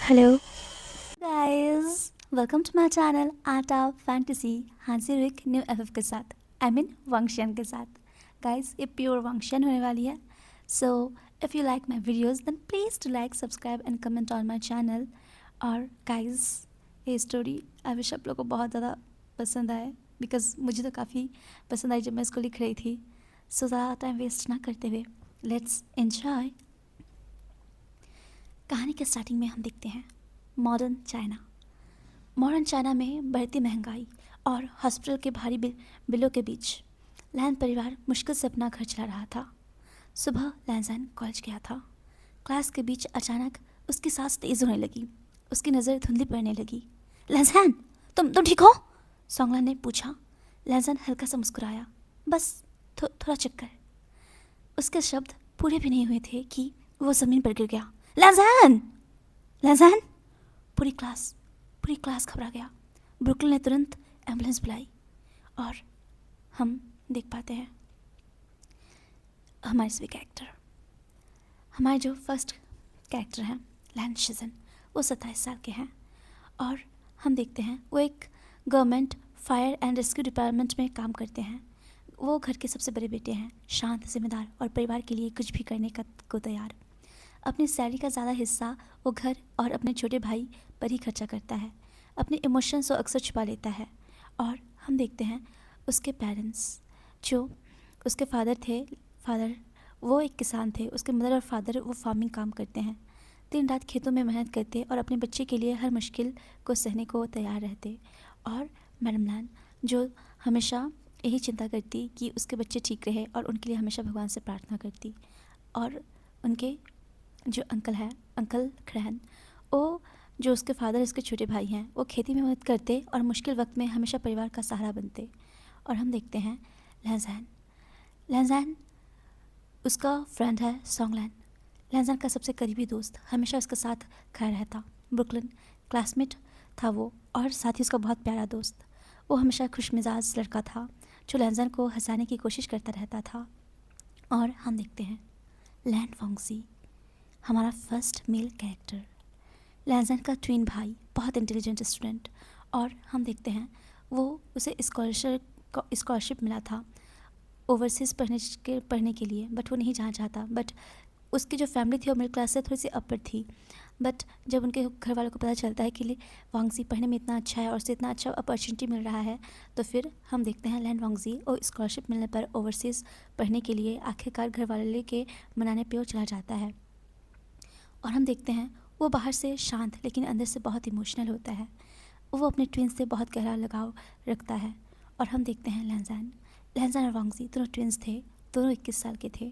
Hello guys, welcome to my channel Art of Fantasy. हाजिर एक new FF के साथ, आई मीन वांगशियन के साथ। गाइस, ये प्योर वांगशियन होने वाली है। So if you like my videos then please to like, subscribe and comment on my channel. और गाइस, ये स्टोरी आई विश आप लोगों को बहुत ज़्यादा पसंद आए, बिकॉज मुझे तो काफ़ी पसंद आई जब मैं इसको लिख रही थी। सो ज़्यादा टाइम वेस्ट ना करते हुए लेट्स एन्जॉय। कहानी के स्टार्टिंग में हम देखते हैं मॉडर्न चाइना। मॉडर्न चाइना में बढ़ती महंगाई और हॉस्पिटल के भारी बिलों के बीच लैन परिवार मुश्किल से अपना घर चला रहा था। सुबह लैनजैन कॉलेज गया था। क्लास के बीच अचानक उसकी सांस तेज होने लगी। उसकी नज़र धुंधली पड़ने लगी। लैनजैन, तुम ठीक हो? सोंगलान ने पूछा। लैनजैन हल्का सा मुस्कुराया। बस थोड़ा चक्कर। उसके शब्द पूरे भी नहीं हुए थे कि वो ज़मीन पर गिर गया। लैनजैन! लैनजैन! पूरी क्लास घबरा गया। ब्रुकलिन ने तुरंत एम्बुलेंस बुलाई और हम देख पाते हैं हमारे सभी कैरेक्टर। हमारे जो फर्स्ट कैरेक्टर हैं लैन शिजन, वो 27 साल के हैं और हम देखते हैं वो एक government fire and rescue department में काम करते हैं। वो घर के सबसे बड़े बेटे हैं, शांत, जिम्मेदार और परिवार के लिए कुछ भी करने को तैयार। अपनी सैलरी का ज़्यादा हिस्सा वो घर और अपने छोटे भाई पर ही खर्चा करता है। अपने इमोशंस वो अक्सर छुपा लेता है। और हम देखते हैं उसके पेरेंट्स, जो उसके फादर वो एक किसान थे। उसके मदर और फादर वो फार्मिंग काम करते हैं। दिन रात खेतों में मेहनत करते और अपने बच्चे के लिए हर मुश्किल को सहने को तैयार रहते। और मैडम लैन, जो हमेशा यही चिंता करती कि उसके बच्चे ठीक रहे और उनके लिए हमेशा भगवान से प्रार्थना करती। और उनके जो अंकल खड़हन, वो जो उसके फादर, उसके छोटे भाई हैं, वो खेती में मदद करते और मुश्किल वक्त में हमेशा परिवार का सहारा बनते। और हम देखते हैं लैनजैन उसका फ्रेंड है सोंगलैन। लैनजैन का सबसे करीबी दोस्त, हमेशा उसके साथ खड़ा रहता। ब्रुकलिन क्लासमेट था वो, और साथ ही उसका बहुत प्यारा दोस्त। वो हमेशा खुशमिजाज लड़का था जो लैनजैन को हंसाने की कोशिश करता रहता था। और हम देखते हैं लैन फोंगजी, हमारा फर्स्ट मेल कैरेक्टर। लैनजैन का ट्विन भाई, बहुत इंटेलिजेंट स्टूडेंट। और हम देखते हैं वो उसे स्कॉलरशिप मिला था ओवरसीज़ पढ़ने के लिए, बट वो नहीं जाना चाहता। बट उसकी जो फैमिली थी वो मिडिल क्लास से थोड़ी सी अपर थी। बट जब उनके घर वालों को पता चलता है कि वांगजी पढ़ने में इतना अच्छा है और उसे इतना अच्छा अपॉर्चुनिटी मिल रहा है, तो फिर हम देखते हैं लैन वांगजी और स्कॉलरशिप मिलने पर ओवरसीज़ पढ़ने के लिए आखिरकार घर वाले के मनाने पर वो चला जाता है। और हम देखते हैं वो बाहर से शांत लेकिन अंदर से बहुत इमोशनल होता है। वो अपने ट्विंस से बहुत गहरा लगाव रखता है। और हम देखते हैं लैनजैन और वांगजी दोनों ट्विंस थे, दोनों 21 साल के थे।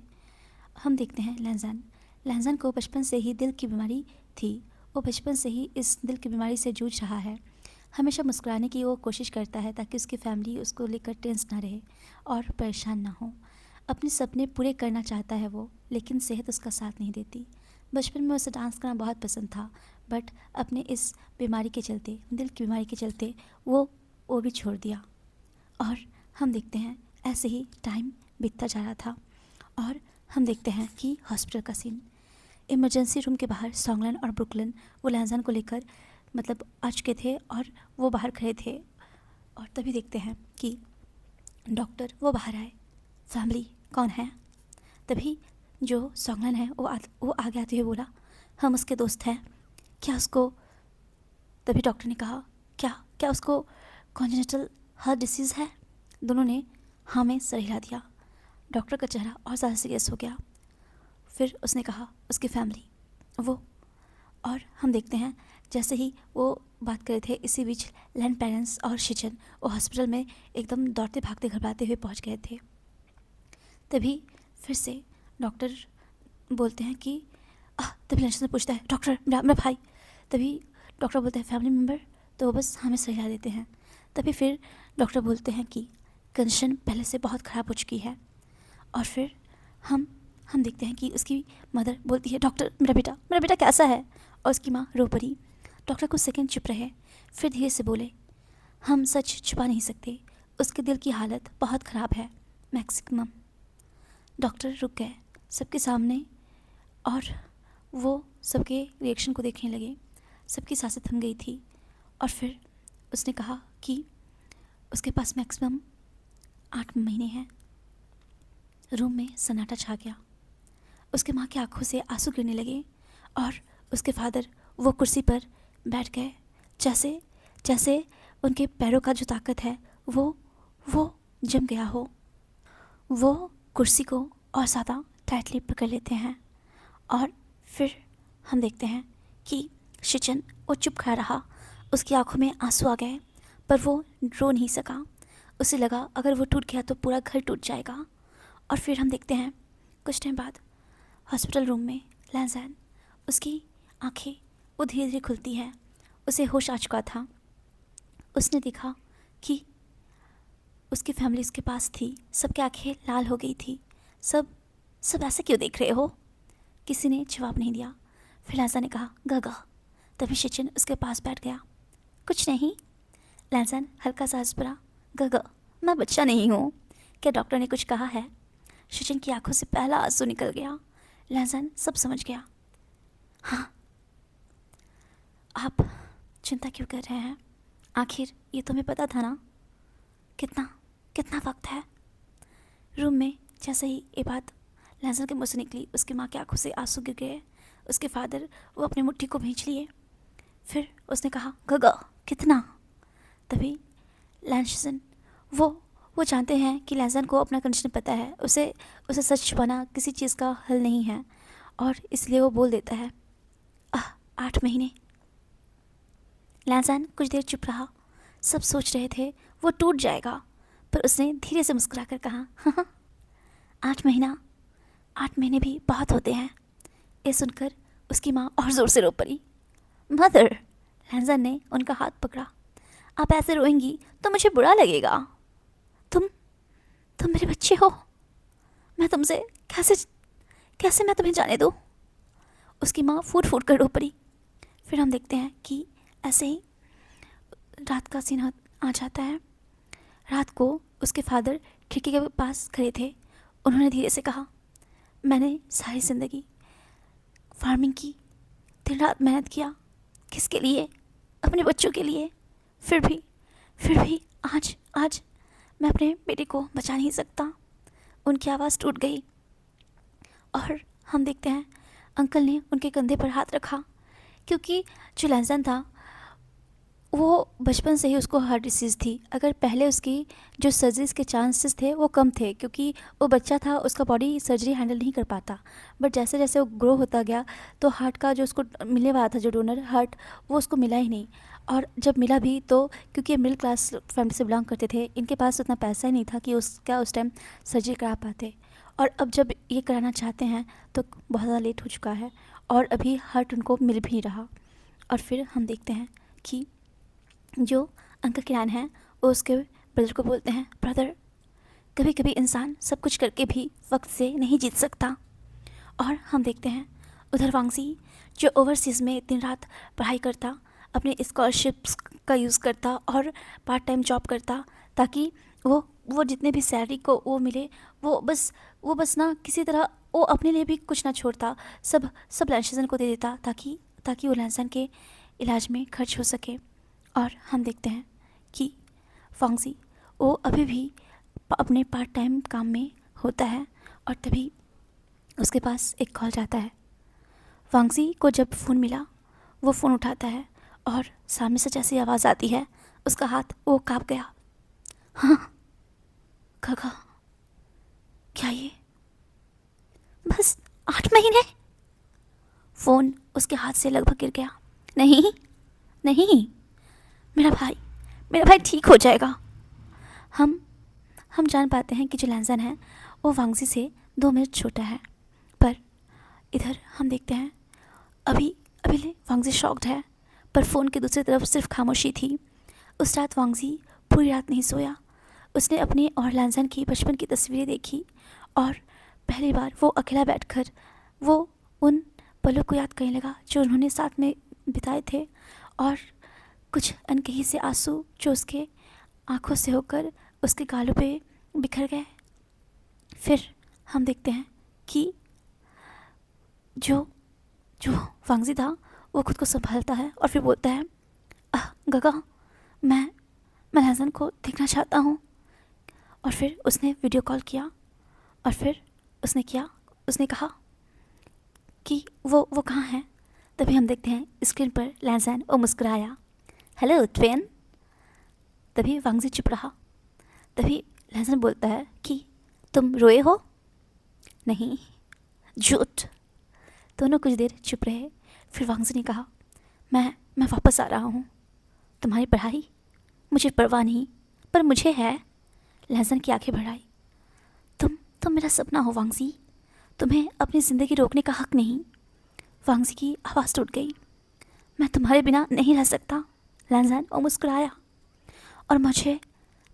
हम देखते हैं लैनजैन को बचपन से ही दिल की बीमारी थी। वो बचपन से ही इस दिल की बीमारी से जूझ रहा है। हमेशा मुस्कुराने की वो कोशिश करता है ताकि उसकी फैमिली उसको लेकर टेंस ना रहे और परेशान ना हो। अपने सपने पूरे करना चाहता है वो, लेकिन सेहत उसका साथ नहीं देती। बचपन में उसे डांस करना बहुत पसंद था, बट अपने इस बीमारी के चलते, दिल की बीमारी के चलते वो भी छोड़ दिया। और हम देखते हैं ऐसे ही टाइम बीतता जा रहा था। और हम देखते हैं कि हॉस्पिटल का सीन। इमरजेंसी रूम के बाहर सोंगलैन और ब्रुकलिन वो लैनजैन को लेकर आ चुके थे और वो बाहर खड़े थे। और तभी देखते हैं कि डॉक्टर वो बाहर आए। फैमिली कौन है? तभी जो सोंगलैन है वो आगे आते हुए बोला, हम उसके दोस्त हैं। क्या उसको? तभी डॉक्टर ने कहा, क्या उसको कॉन्जेनिटल हार्ट डिसीज़ है? दोनों ने हाँ में सर हिला दिया। डॉक्टर का चेहरा और ज़्यादा सीरियस हो गया। फिर उसने कहा, उसकी फैमिली वो। और हम देखते हैं जैसे ही वो बात कर रहे थे, इसी बीच लैन पेरेंट्स और शिचन वो हॉस्पिटल में एकदम दौड़ते भागते घबराते हुए पहुंच गए थे। तभी फिर से डॉक्टर बोलते हैं कि तभी लंचन से पूछता है, डॉक्टर मेरा भाई। तभी डॉक्टर बोलते हैं फैमिली मेम्बर, तो वो बस हमें सही हिला देते हैं। तभी फिर डॉक्टर बोलते हैं कि कंडीशन पहले से बहुत ख़राब हो चुकी है। और फिर हम देखते हैं कि उसकी मदर बोलती है, डॉक्टर मेरा बेटा कैसा है? और उसकी माँ रो पड़ी। डॉक्टर कुछ सेकंड चुप रहे, फिर धीरे से बोले, हम सच छुपा नहीं सकते, उसके दिल की हालत बहुत ख़राब है, मैक्सिमम। डॉक्टर रुक गए सबके सामने और वो सबके रिएक्शन को देखने लगे। सबकी सांसें थम गई थी और फिर उसने कहा कि उसके पास मैक्सिमम 8 महीने हैं। रूम में सन्नाटा छा गया। उसके माँ की आंखों से आंसू गिरने लगे और उसके फादर वो कुर्सी पर बैठ गए, जैसे जैसे उनके पैरों का जो ताकत है वो जम गया हो। वो कुर्सी को और ज़्यादा टाइटली पकड़ लेते हैं और फिर हम देखते हैं कि शिचन वो चुप खड़ा रहा। उसकी आंखों में आंसू आ गए पर वो रो नहीं सका। उसे लगा अगर वो टूट गया तो पूरा घर टूट जाएगा। और फिर हम देखते हैं कुछ टाइम बाद हॉस्पिटल रूम में लैंज़ैन, उसकी आंखें वो धीरे धीरे खुलती हैं। उसे होश आ चुका था। उसने देखा कि उसकी फैमिली उसके पास थी। सबकी आंखें लाल हो गई थी। सब ऐसे क्यों देख रहे हो? किसी ने जवाब नहीं दिया। फिर लैंज़ैन ने कहा गगा। तभी शिचन उसके पास बैठ गया। कुछ नहीं। लैंज़ैन हल्का सा हंस पड़ा। गगा, मैं बच्चा नहीं हूँ। क्या डॉक्टर ने कुछ कहा है? शिचन की आंखों से पहला आंसू निकल गया। लैंज़ैन सब समझ गया। हाँ, आप चिंता क्यों कर रहे हैं? आखिर ये तुम्हें पता था ना? कितना वक्त है? रूम में जैसे ही ये बात लैंज़ैन के मुंह से निकली, उसकी माँ की आंखों से आंसू गिर गए। उसके फादर वो अपनी मुट्ठी को भींच लिए। फिर उसने कहा गगा कितना? तभी लैंज़ैन वो जानते हैं कि लैंज़ैन को अपना कंडीशन पता है। उसे सच छुपाना किसी चीज़ का हल नहीं है और इसलिए वो बोल देता है 8 महीने। लैंज़ैन कुछ देर चुप रहा। सब सोच रहे थे वो टूट जाएगा, पर उसने धीरे से मुस्कुराकर कहा हाँ 8 महीने भी बहुत होते हैं। ये सुनकर उसकी माँ और ज़ोर से रो पड़ी। मदर, लैंज़ैन ने उनका हाथ पकड़ा। आप ऐसे रोएंगी तो मुझे बुरा लगेगा। तुम मेरे बच्चे हो। मैं तुमसे कैसे मैं तुम्हें जाने दूँ? उसकी माँ फूट फूट कर रो पड़ी। फिर हम देखते हैं कि ऐसे ही रात का सीन आ जाता है। रात को उसके फादर खिड़की के पास खड़े थे। उन्होंने धीरे से कहा मैंने सारी ज़िंदगी फार्मिंग की, दिन रात मेहनत किया। किसके लिए? अपने बच्चों के लिए। फिर भी आज मैं अपने बेटे को बचा नहीं सकता। उनकी आवाज़ टूट गई और हम देखते हैं अंकल ने उनके कंधे पर हाथ रखा, क्योंकि जो लैंज़ैन था वो बचपन से ही उसको हार्ट डिसीज़ थी। अगर पहले उसकी जो सर्जरीज़ के चांसेस थे वो कम थे, क्योंकि वो बच्चा था, उसका बॉडी सर्जरी हैंडल नहीं कर पाता। बट जैसे जैसे वो ग्रो होता गया तो हार्ट का जो उसको मिलने वाला था, जो डोनर हार्ट, वो उसको मिला ही नहीं। और जब मिला भी तो क्योंकि मिडिल क्लास फैमिली से बिलोंग करते थे, इनके पास उतना पैसा ही नहीं था कि उसका उस टाइम सर्जरी करा पाते। और अब जब ये कराना चाहते हैं तो बहुत ज़्यादा लेट हो चुका है और अभी हार्ट उनको मिल भी नहीं रहा। और फिर हम देखते हैं कि जो अंकल किरान हैं वो उसके ब्रदर को बोलते हैं ब्रदर, कभी कभी इंसान सब कुछ करके भी वक्त से नहीं जीत सकता। और हम देखते हैं उधर वांगजी जो ओवरसीज़ में दिन रात पढ़ाई करता, अपने स्कॉलरशिप्स का यूज़ करता और पार्ट टाइम जॉब करता, ताकि वो जितने भी सैलरी को वो मिले वो बस ना किसी तरह वो अपने लिए भी कुछ ना छोड़ता, सब लैंज़ैन को दे देता ताकि वो लैंज़ैन के इलाज में खर्च हो सके। और हम देखते हैं कि वांगजी वो अभी भी अपने पार्ट टाइम काम में होता है और तभी उसके पास एक कॉल जाता है। वांगजी को जब फ़ोन मिला वो फ़ोन उठाता है और सामने से जैसी आवाज़ आती है उसका हाथ वो काँप गया। हाँ काका, क्या ये बस 8 महीने? फ़ोन उसके हाथ से लगभग गिर गया। नहीं, मेरा भाई ठीक हो जाएगा। हम जान पाते हैं कि जो लैंज़ैन है वो वांगजी से 2 मिनट छोटा है, पर इधर हम देखते हैं अभी वांगजी शॉक्ड है, पर फ़ोन की दूसरी तरफ सिर्फ खामोशी थी। उस रात वांगजी पूरी रात नहीं सोया। उसने अपने और लैंज़ैन की बचपन की तस्वीरें देखी और पहली बार वो अकेला बैठकर वो उन पलों को याद करने लगा जो उन्होंने साथ में बिताए थे, और कुछ अनकही से आंसू जो उसके आँखों से होकर उसके गालों पे बिखर गए। फिर हम देखते हैं कि जो वांगजी था वो खुद को संभालता है और फिर बोलता है, गगा, मैं लहज़न को देखना चाहता हूँ। और फिर उसने वीडियो कॉल किया और फिर उसने कहा कि वो कहाँ है। तभी हम देखते हैं स्क्रीन पर लहज़न और मुस्कुराया, हेलो ट्वेन। तभी वांगजी चुप रहा। तभी लहज़न बोलता है कि तुम रोए हो? नहीं, झूठ। दोनों कुछ देर चुप रहे। फिर वांगजी ने कहा, मैं वापस आ रहा हूँ। तुम्हारी पढ़ाई? मुझे परवाह नहीं, पर मुझे है। लहज़न की आंखें भर आई। तुम मेरा सपना हो वांगजी, तुम्हें अपनी ज़िंदगी रोकने का हक नहीं। वांगजी की आवाज़ टूट गई। मैं तुम्हारे बिना नहीं रह सकता। लहज़न और मुस्कुराया, और मुझे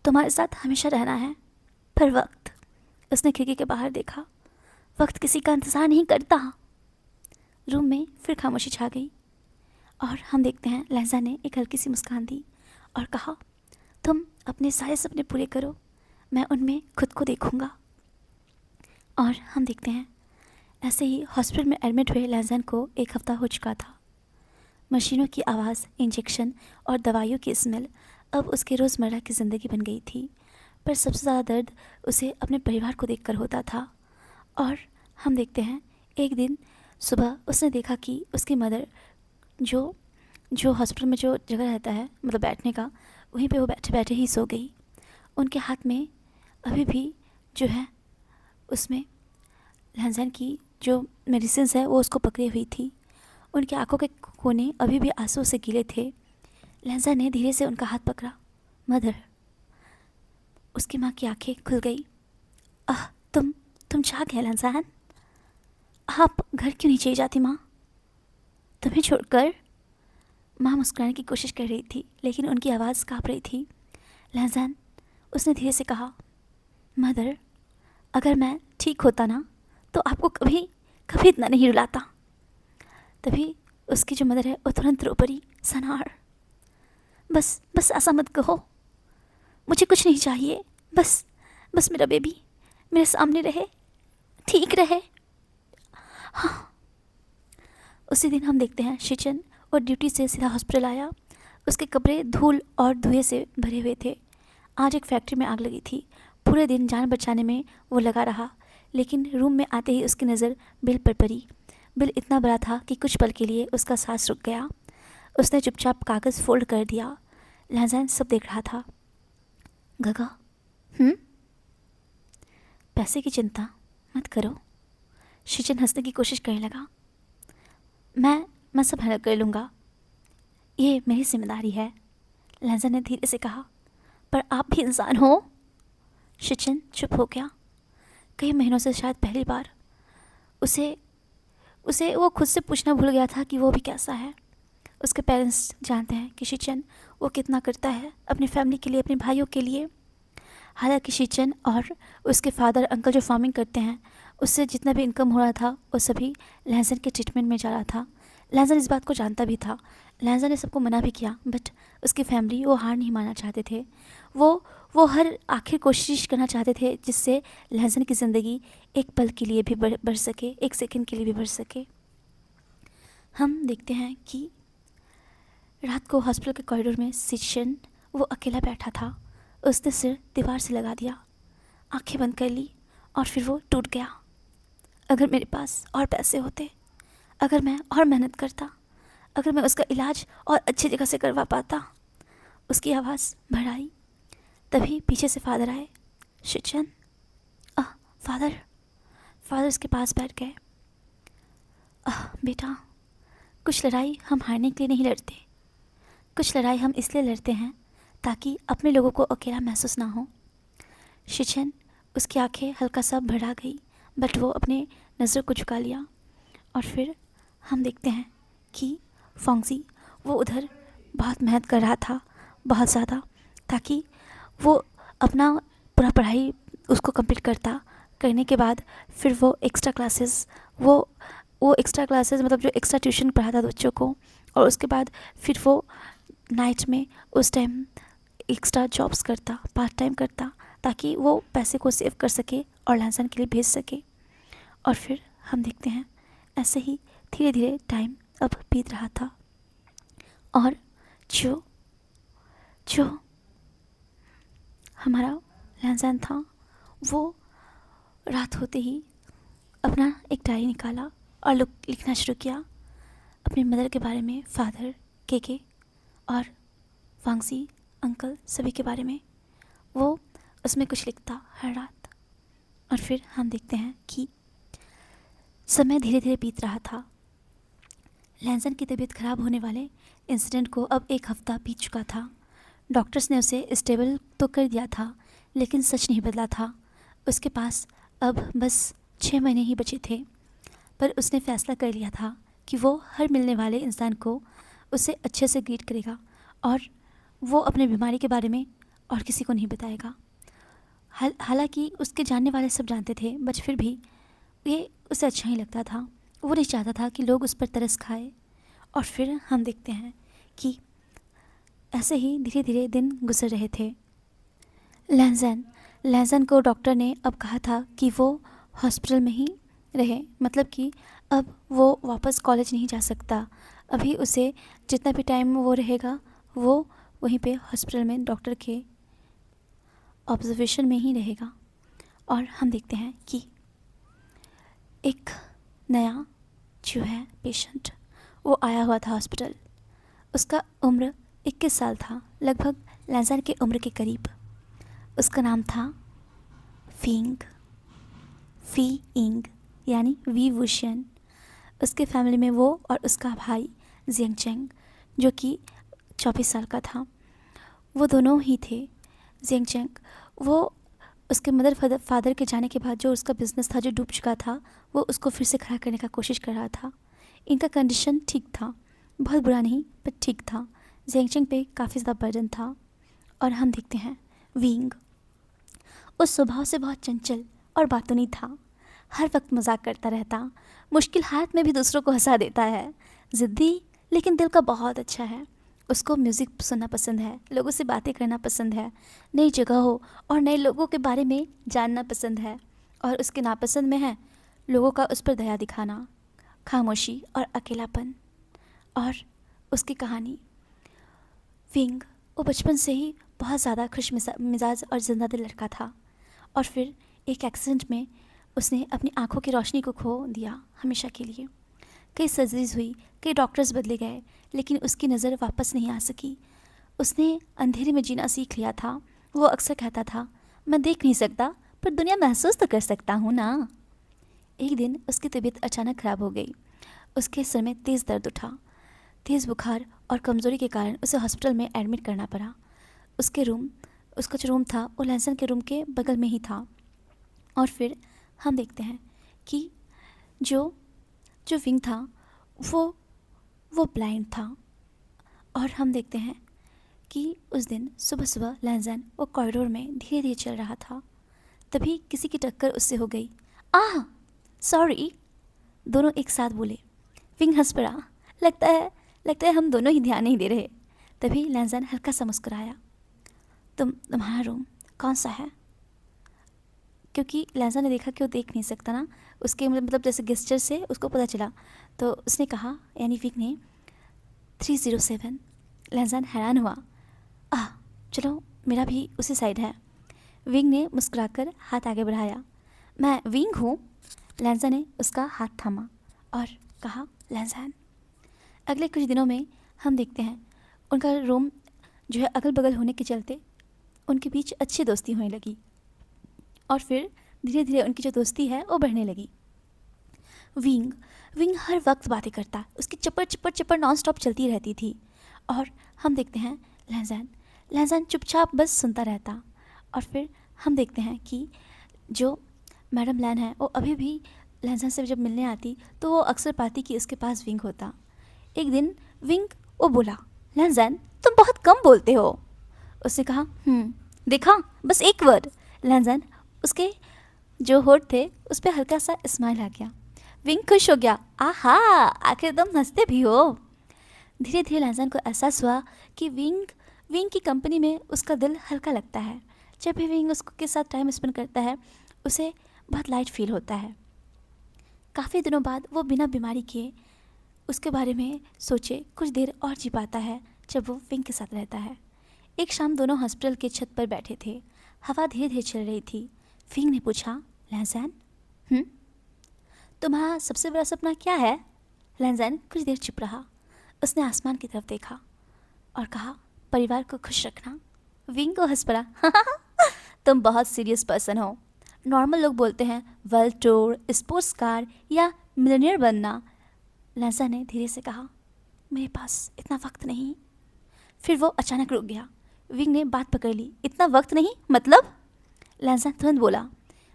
तुम्हारे साथ हमेशा रहना है। पर वक्त, उसने खिड़की के बाहर देखा। वक्त किसी का इंतज़ार नहीं करता। रूम में फिर खामोशी छा गई और हम देखते हैं लहज़ा ने एक हल्की सी मुस्कान दी और कहा, तुम अपने सारे सपने पूरे करो, मैं उनमें खुद को देखूंगा। और हम देखते हैं ऐसे ही हॉस्पिटल में एडमिट हुए लहज़न को 1 हफ्ता हो चुका था। मशीनों की आवाज़, इंजेक्शन और दवाइयों की स्मेल अब उसके रोज़मर्रा की ज़िंदगी बन गई थी। पर सबसे ज़्यादा दर्द उसे अपने परिवार को देखकर होता था। और हम देखते हैं एक दिन सुबह उसने देखा कि उसकी मदर जो हॉस्पिटल में जो जगह रहता है मतलब बैठने का, वहीं पे वो बैठे बैठे ही सो गई। उनके हाथ में अभी भी जो है उसमें लहज़न की जो मेडिसिन्स है वो उसको पकड़ी हुई थी। उनकी आंखों के कोने अभी भी आंसू से गीले थे। लहज़न ने धीरे से उनका हाथ पकड़ा। मदर। उसकी माँ की आंखें खुल गई। तुम जाग गए लहज़न? आप घर क्यों नहीं चली जाती माँ, तुम्हें छोड़कर? माँ मुस्कुराने की कोशिश कर रही थी लेकिन उनकी आवाज़ काँप रही थी। लहज़न, उसने धीरे से कहा, मदर, अगर मैं ठीक होता ना तो आपको कभी कभी इतना नहीं रुलाता। तभी उसकी जो मदर है वो तुरंत रो पड़ी। सनार, बस ऐसा मत कहो, मुझे कुछ नहीं चाहिए, बस मेरा बेबी मेरे सामने रहे, ठीक रहे। हाँ। उसी दिन हम देखते हैं शिचन और ड्यूटी से सीधा हॉस्पिटल आया। उसके कपड़े धूल और धुएं से भरे हुए थे। आज एक फैक्ट्री में आग लगी थी। पूरे दिन जान बचाने में वो लगा रहा, लेकिन रूम में आते ही उसकी नज़र बिल पर पड़ी। बिल इतना बड़ा था कि कुछ पल के लिए उसका सांस रुक गया। उसने चुपचाप कागज़ फोल्ड कर दिया। लहज़न सब देख रहा था। गगा, पैसे की चिंता मत करो। शिचन हंसने की कोशिश करने लगा। मैं सब हैंडल कर लूँगा, ये मेरी जिम्मेदारी है। लहज़न ने धीरे से कहा, पर आप भी इंसान हो। शिचन चुप हो गया। कई महीनों से शायद पहली बार उसे वो खुद से पूछना भूल गया था कि वो भी कैसा है। उसके पेरेंट्स जानते हैं कि शिचन वो कितना करता है अपनी फैमिली के लिए, अपने भाइयों के लिए। हालांकि शिचन और उसके फादर अंकल जो फार्मिंग करते हैं, उससे जितना भी इनकम हो रहा था वो सभी लहज़न के ट्रीटमेंट में जा रहा था। लहज़न इस बात को जानता भी था। लहज़न ने सबको मना भी किया, बट उसकी फैमिली वो हार नहीं मानना चाहते थे। वो हर आखिर कोशिश करना चाहते थे जिससे लहज़न की ज़िंदगी एक पल के लिए भी बढ़ सके, एक सेकंड के लिए भी बढ़ सके। हम देखते हैं कि रात को हॉस्पिटल के कॉरिडोर में शिचन वो अकेला बैठा था। उसने सिर दीवार से लगा दिया, आंखें बंद कर ली और फिर वो टूट गया। अगर मेरे पास और पैसे होते, अगर मैं और मेहनत करता, अगर मैं उसका इलाज और अच्छी जगह से करवा पाता। उसकी आवाज़ भर आई। तभी पीछे से फादर आए। शिचन, फादर उसके पास बैठ गए। बेटा, कुछ लड़ाई हम हारने के लिए नहीं लड़ते, कुछ लड़ाई हम इसलिए लड़ते हैं ताकि अपने लोगों को अकेला महसूस ना हो। शिचन, उसकी आंखें हल्का सा भरा गई, बट वो अपने नज़र को झुका लिया। और फिर हम देखते हैं कि फॉन्गजी वो उधर बहुत मेहनत कर रहा था, बहुत ज़्यादा, ताकि वो अपना पूरा पढ़ाई उसको कंप्लीट करने के बाद फिर वो एक्स्ट्रा क्लासेस वो एक्स्ट्रा क्लासेस मतलब जो एक्स्ट्रा ट्यूशन पढ़ाता था बच्चों को, और उसके बाद फिर वो नाइट में उस टाइम एक्स्ट्रा जॉब्स करता, पार्ट टाइम करता, ताकि वो पैसे को सेव कर सके और लहज़न के लिए भेज सके। और फिर हम देखते हैं ऐसे ही धीरे धीरे टाइम अब बीत रहा था। और जो जो हमारा लैंजान था वो रात होते ही अपना एक डायरी निकाला और लिखना शुरू किया अपने मदर के बारे में, फादर के और वांगसी अंकल सभी के बारे में। वो उसमें कुछ लिखता हर रात। और फिर हम देखते हैं कि समय धीरे धीरे बीत रहा था। लैंजन की तबीयत खराब होने वाले इंसिडेंट को अब 1 हफ्ता बीत चुका था। डॉक्टर्स ने उसे स्टेबल तो कर दिया था, लेकिन सच नहीं बदला था। उसके पास अब बस 6 महीने ही बचे थे। पर उसने फैसला कर लिया था कि वो हर मिलने वाले इंसान को उसे अच्छे से ग्रीट करेगा और वो अपने बीमारी के बारे में और किसी को नहीं बताएगा। हालांकि उसके जानने वाले सब जानते थे, बट फिर भी ये उसे अच्छा ही लगता था। वो नहीं चाहता था कि लोग उस पर तरस खाए। और फिर हम देखते हैं कि ऐसे ही धीरे धीरे दिन गुजर रहे थे। लैंजन को डॉक्टर ने अब कहा था कि वो हॉस्पिटल में ही रहे, मतलब कि अब वो वापस कॉलेज नहीं जा सकता। अभी उसे जितना भी टाइम वो रहेगा वो वहीं पे हॉस्पिटल में डॉक्टर के ऑब्जर्वेशन में ही रहेगा। और हम देखते हैं कि एक नया जो है पेशेंट वो आया हुआ था हॉस्पिटल। उसका उम्र 21 साल था, लगभग लैंजन के उम्र के करीब। उसका नाम था फी इंग यानी वी वुशियन। उसके फैमिली में वो और उसका भाई जियांगचेंग जो कि 24 साल का था, वो दोनों ही थे। जियांगचेंग वो उसके मदर फादर के जाने के बाद जो उसका बिज़नेस था जो डूब चुका था, वो उसको फिर से खड़ा करने का कोशिश कर रहा था। इनका कंडीशन ठीक था, बहुत बुरा नहीं पर ठीक था। जियांगचेंग पे काफ़ी ज़्यादा बर्डन था। और हम देखते हैं विंग उस स्वभाव से बहुत चंचल और बातूनी था। हर वक्त मजाक करता रहता, मुश्किल हालत में भी दूसरों को हंसा देता है। ज़िद्दी लेकिन दिल का बहुत अच्छा है। उसको म्यूज़िक सुनना पसंद है, लोगों से बातें करना पसंद है, नई जगहों और नए लोगों के बारे में जानना पसंद है। और उसके नापसंद में है लोगों का उस पर दया दिखाना, खामोशी और अकेलापन। और उसकी कहानी विंग वो बचपन से ही बहुत ज़्यादा खुश मिजाज और जिंदा दिल लड़का था। और फिर एक एक्सीडेंट में उसने अपनी आंखों की रोशनी को खो दिया हमेशा के लिए। कई सर्जरीज हुई, कई डॉक्टर्स बदले गए, लेकिन उसकी नज़र वापस नहीं आ सकी। उसने अंधेरे में जीना सीख लिया था। वो अक्सर कहता था, मैं देख नहीं सकता पर दुनिया महसूस तो कर सकता हूँ ना। एक दिन उसकी तबीयत अचानक ख़राब हो गई। उसके सिर में तेज़ दर्द उठा। तेज़ बुखार और कमज़ोरी के कारण उसे हॉस्पिटल में एडमिट करना पड़ा। उसका जो रूम था वो लैंसन के रूम के बगल में ही था। और फिर हम देखते हैं कि जो विंग था वो ब्लाइंड था। और हम देखते हैं कि उस दिन सुबह सुबह लैंसन वो कॉरिडोर में धीरे धीरे चल रहा था। तभी किसी की टक्कर उससे हो गई। आह सॉरी, दोनों एक साथ बोले। विंग हंस पड़ा। लगता है हम दोनों ही ध्यान नहीं दे रहे। तभी लैंसन हल्का सा मुस्कुराया। तुम्हारा रूम कौन सा है? क्योंकि लैंसन ने देखा कि वो देख नहीं सकता ना, उसके मतलब जैसे गेस्चर से उसको पता चला, तो उसने कहा, यानी विंग ने 307। लैंसन हैरान हुआ। चलो मेरा भी उसी साइड है। विंग ने मुस्कुराकर हाथ आगे बढ़ाया। मैं विंग हूँ। लैंसन ने उसका हाथ थामा और कहा, लैंसन। अगले कुछ दिनों में हम देखते हैं उनका रूम जो है अगल बगल होने के चलते उनके बीच अच्छी दोस्ती होने लगी। और फिर धीरे धीरे उनकी जो दोस्ती है वो बढ़ने लगी। विंग हर वक्त बातें करता, उसकी चप्पड़ चप्पड़ चप्पड़ नॉन स्टॉप चलती रहती थी। और हम देखते हैं लैंसन चुपचाप बस सुनता रहता। और फिर हम देखते हैं कि जो मैडम लैन है वो अभी भी लैंसन से जब मिलने आती तो वो अक्सर पाती कि उसके पास विंग होता। एक दिन विंग वो बोला, लैंसन तुम बहुत कम बोलते हो। उसने कहा, देखा बस एक वर्ड। लैंसन उसके जो होठ थे उस पर हल्का सा स्माइल आ गया। विंग खुश हो गया। आहा, आखिर तुम हंसते भी हो। धीरे धीरे लैंसन को एहसास हुआ कि विंग की कंपनी में उसका दिल हल्का लगता है। जब भी विंग उसके के साथ टाइम स्पेंड करता है उसे बहुत लाइट फील होता है। काफ़ी दिनों बाद वो बिना बीमारी के उसके बारे में सोचे कुछ देर और जी पाता है जब वो विंग के साथ रहता है। एक शाम दोनों हॉस्पिटल के छत पर बैठे थे। हवा धीरे धीरे चल रही थी। विंग ने पूछा, लैंज़ैन, तुम्हारा सबसे बड़ा सपना क्या है? लैंज़ैन कुछ देर चुप रहा। उसने आसमान की तरफ देखा और कहा, परिवार को खुश रखना। विंग को हंस पड़ा। तुम बहुत सीरियस पर्सन हो। नॉर्मल लोग बोलते हैं वर्ल्ड टूर, स्पोर्ट्स कार या मिलियनियर बनना। लैंज़ैन ने धीरे से कहा, मेरे पास इतना वक्त नहीं। फिर वो अचानक रुक गया। विंग ने बात पकड़ ली। इतना वक्त नहीं मतलब? लैंज़ैन तुरंत बोला,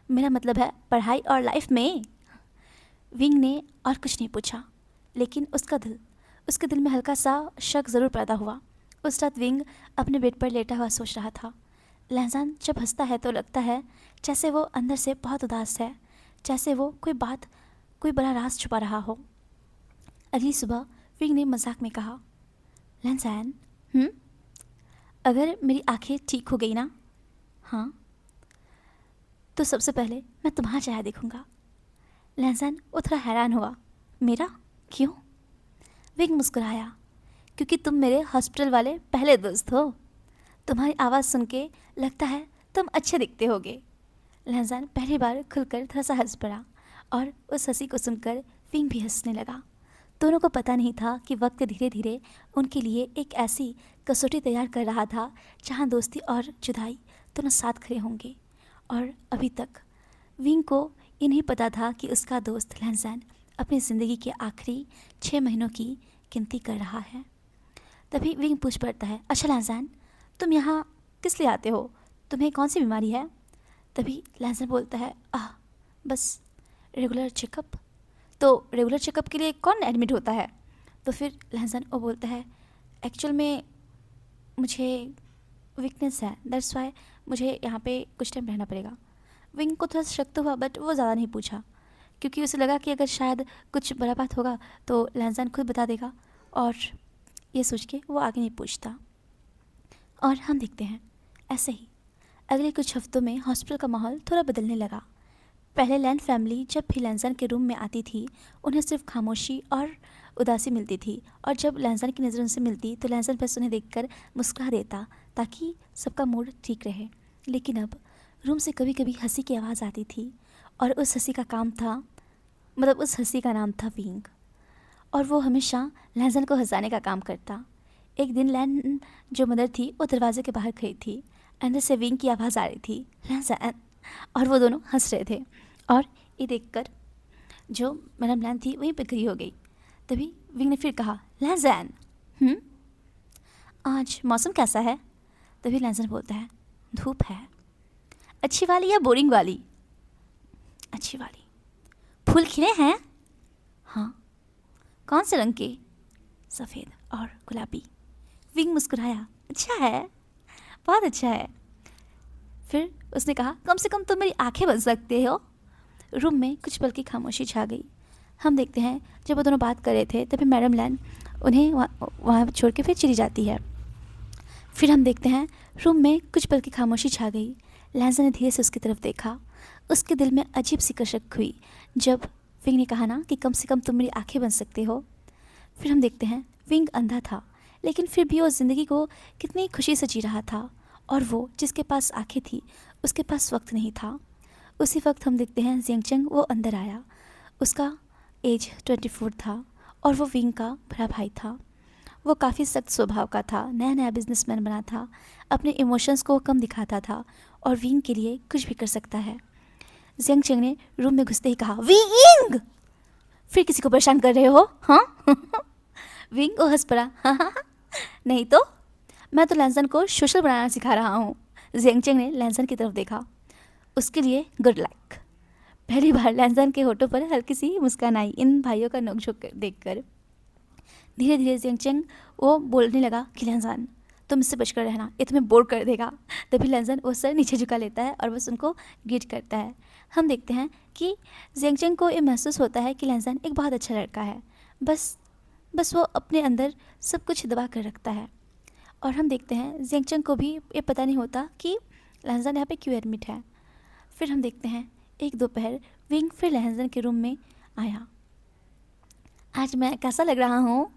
मेरा मतलब है पढ़ाई और लाइफ में। विंग ने और कुछ नहीं पूछा, लेकिन उसके दिल में हल्का सा शक ज़रूर पैदा हुआ। उस रात विंग अपने बेड पर लेटा हुआ सोच रहा था। लैंज़ैन जब हंसता है तो लगता है जैसे वो अंदर से बहुत उदास है, जैसे वो कोई बड़ा राज छुपा रहा हो। अगली सुबह विंग ने मजाक में कहा, लैंज़ैन, अगर मेरी आंखें ठीक हो गई ना, हाँ, तो सबसे पहले मैं तुम्हारा चेहरा देखूंगा। लैंज़ैन वो थोड़ा हैरान हुआ। मेरा? क्यों? विंग मुस्कुराया, क्योंकि तुम मेरे हॉस्पिटल वाले पहले दोस्त हो। तुम्हारी आवाज़ सुन के लगता है तुम अच्छे दिखते होगे। लैंज़ैन पहली बार खुलकर थोड़ा सा हंस पड़ा और उस हंसी को सुनकर विंग भी हंसने लगा। दोनों को पता नहीं था कि वक्त धीरे धीरे उनके लिए एक ऐसी कसौटी तैयार कर रहा था जहाँ दोस्ती और जुदाई दोनों साथ खड़े होंगे। और अभी तक विंग को ये नहीं पता था कि उसका दोस्त लैंज़ैन अपनी ज़िंदगी के आखिरी 6 महीनों की गिनती कर रहा है। तभी विंग पूछ पड़ता है, अच्छा लैंज़ैन, तुम यहाँ किस लिए आते हो? तुम्हें कौन सी बीमारी है? तभी लैंज़ैन बोलता है, बस रेगुलर चेकअप। तो रेगुलर चेकअप के लिए कौन एडमिट होता है? तो फिर लैंज़ैन वो बोलता है, एक्चुअल में मुझे वीकनेस है, दैट्स वाई मुझे यहाँ पे कुछ टाइम रहना पड़ेगा। विंग को थोड़ा शक तो हुआ, बट वो ज़्यादा नहीं पूछा, क्योंकि उसे लगा कि अगर शायद कुछ बड़ा बात होगा तो लैंज़ैन खुद बता देगा, और ये सोच के वो आगे नहीं पूछता। और हम देखते हैं ऐसे ही अगले कुछ हफ्तों में हॉस्पिटल का माहौल थोड़ा बदलने लगा। पहले लैन फैमिली जब भी लैंज़ैन के रूम में आती थी, उन्हें सिर्फ खामोशी और उदासी मिलती थी, और जब लैंज़ैन की नज़र उनसे मिलती तो लैंज़ैन बस उन्हें देखकर मुस्कुरा देता ताकि सबका मूड ठीक रहे। लेकिन अब रूम से कभी कभी हंसी की आवाज़ आती थी, और उस हंसी का नाम था विंग, और वो हमेशा लैंज़ैन को हंसाने का काम करता। एक दिन लैन जो मदर थी वो दरवाजे के बाहर खड़ी थी। अंदर से विंग की आवाज़ आ रही थी, लैंज़ैन, और वो दोनों हंस रहे थे। और ये देखकर जो मैडम लैन थी वहीं पर खड़ी हो गई। तभी विंग ने फिर कहा, लैंज़ैन, आज मौसम कैसा है? तभी लैंज़ैन बोलता है, धूप है। अच्छी वाली या बोरिंग वाली? अच्छी वाली। फूल खिले हैं? हाँ। कौन से रंग के? सफ़ेद और गुलाबी। विंग मुस्कुराया, अच्छा है, बहुत अच्छा है। फिर उसने कहा, कम से कम तुम मेरी आंखें बन सकते हो। रूम में कुछ पल की खामोशी छा गई। हम देखते हैं जब वो दोनों बात कर रहे थे तभी मैडम लैन उन्हें वहाँ छोड़ के फिर चली जाती है। फिर हम देखते हैं रूम में कुछ पल की खामोशी छा गई। लैंज़ैन ने धीरे से उसकी तरफ देखा। उसके दिल में अजीब सी कसक हुई जब विंग ने कहा ना कि कम से कम तुम मेरी आंखें बन सकते हो। फिर हम देखते हैं विंग अंधा था, लेकिन फिर भी वो ज़िंदगी को कितनी खुशी से जी रहा था, और वो जिसके पास आंखें थी उसके पास वक्त नहीं था। उसी वक्त हम देखते हैं ज़ियांगचंग वो अंदर आया। उसका एज 24 था और वो विंग का बड़ा भाई था। वो काफ़ी सख्त स्वभाव का था, नया नया बिजनेसमैन बना था, अपने इमोशंस को कम दिखाता था और विंग के लिए कुछ भी कर सकता है। ज़ियांगचंग ने रूम में घुसते ही कहा, विंग, फिर किसी को परेशान कर रहे हो? हाँ। विंग को हंस पड़ा, हाँ, नहीं तो मैं तो लैंज़ैन को सोशल बनाना सिखा रहा हूँ। ज़ियांगचंग ने लैंज़ैन की तरफ देखा। उसके लिए गुड लक। पहली बार लैंज़ैन के होठों पर हल्की सी मुस्कान आई इन भाइयों का नोकझोंक देखकर। धीरे धीरे ज़ियांगचंग वो बोलने लगा कि लैंज़ैन, तुम इससे बचकर रहना, ये तुम्हें बोर कर देगा। तभी लैंज़ैन वो सर नीचे झुका लेता है और बस उनको ग्रीट करता है। हम देखते हैं कि ज़ियांगचंग को ये महसूस होता है कि लैंज़ैन एक बहुत अच्छा लड़का है, बस वो अपने अंदर सब कुछ दबा कर रखता है। और हम देखते हैं ज़ियांगचंग को भी ये पता नहीं होता कि लैंज़ैन यहाँ पे क्यों एडमिट है। फिर हम देखते हैं एक दोपहर विंग फिर लैंज़ैन के रूम में आया। आज मैं कैसा लग रहा हूँ?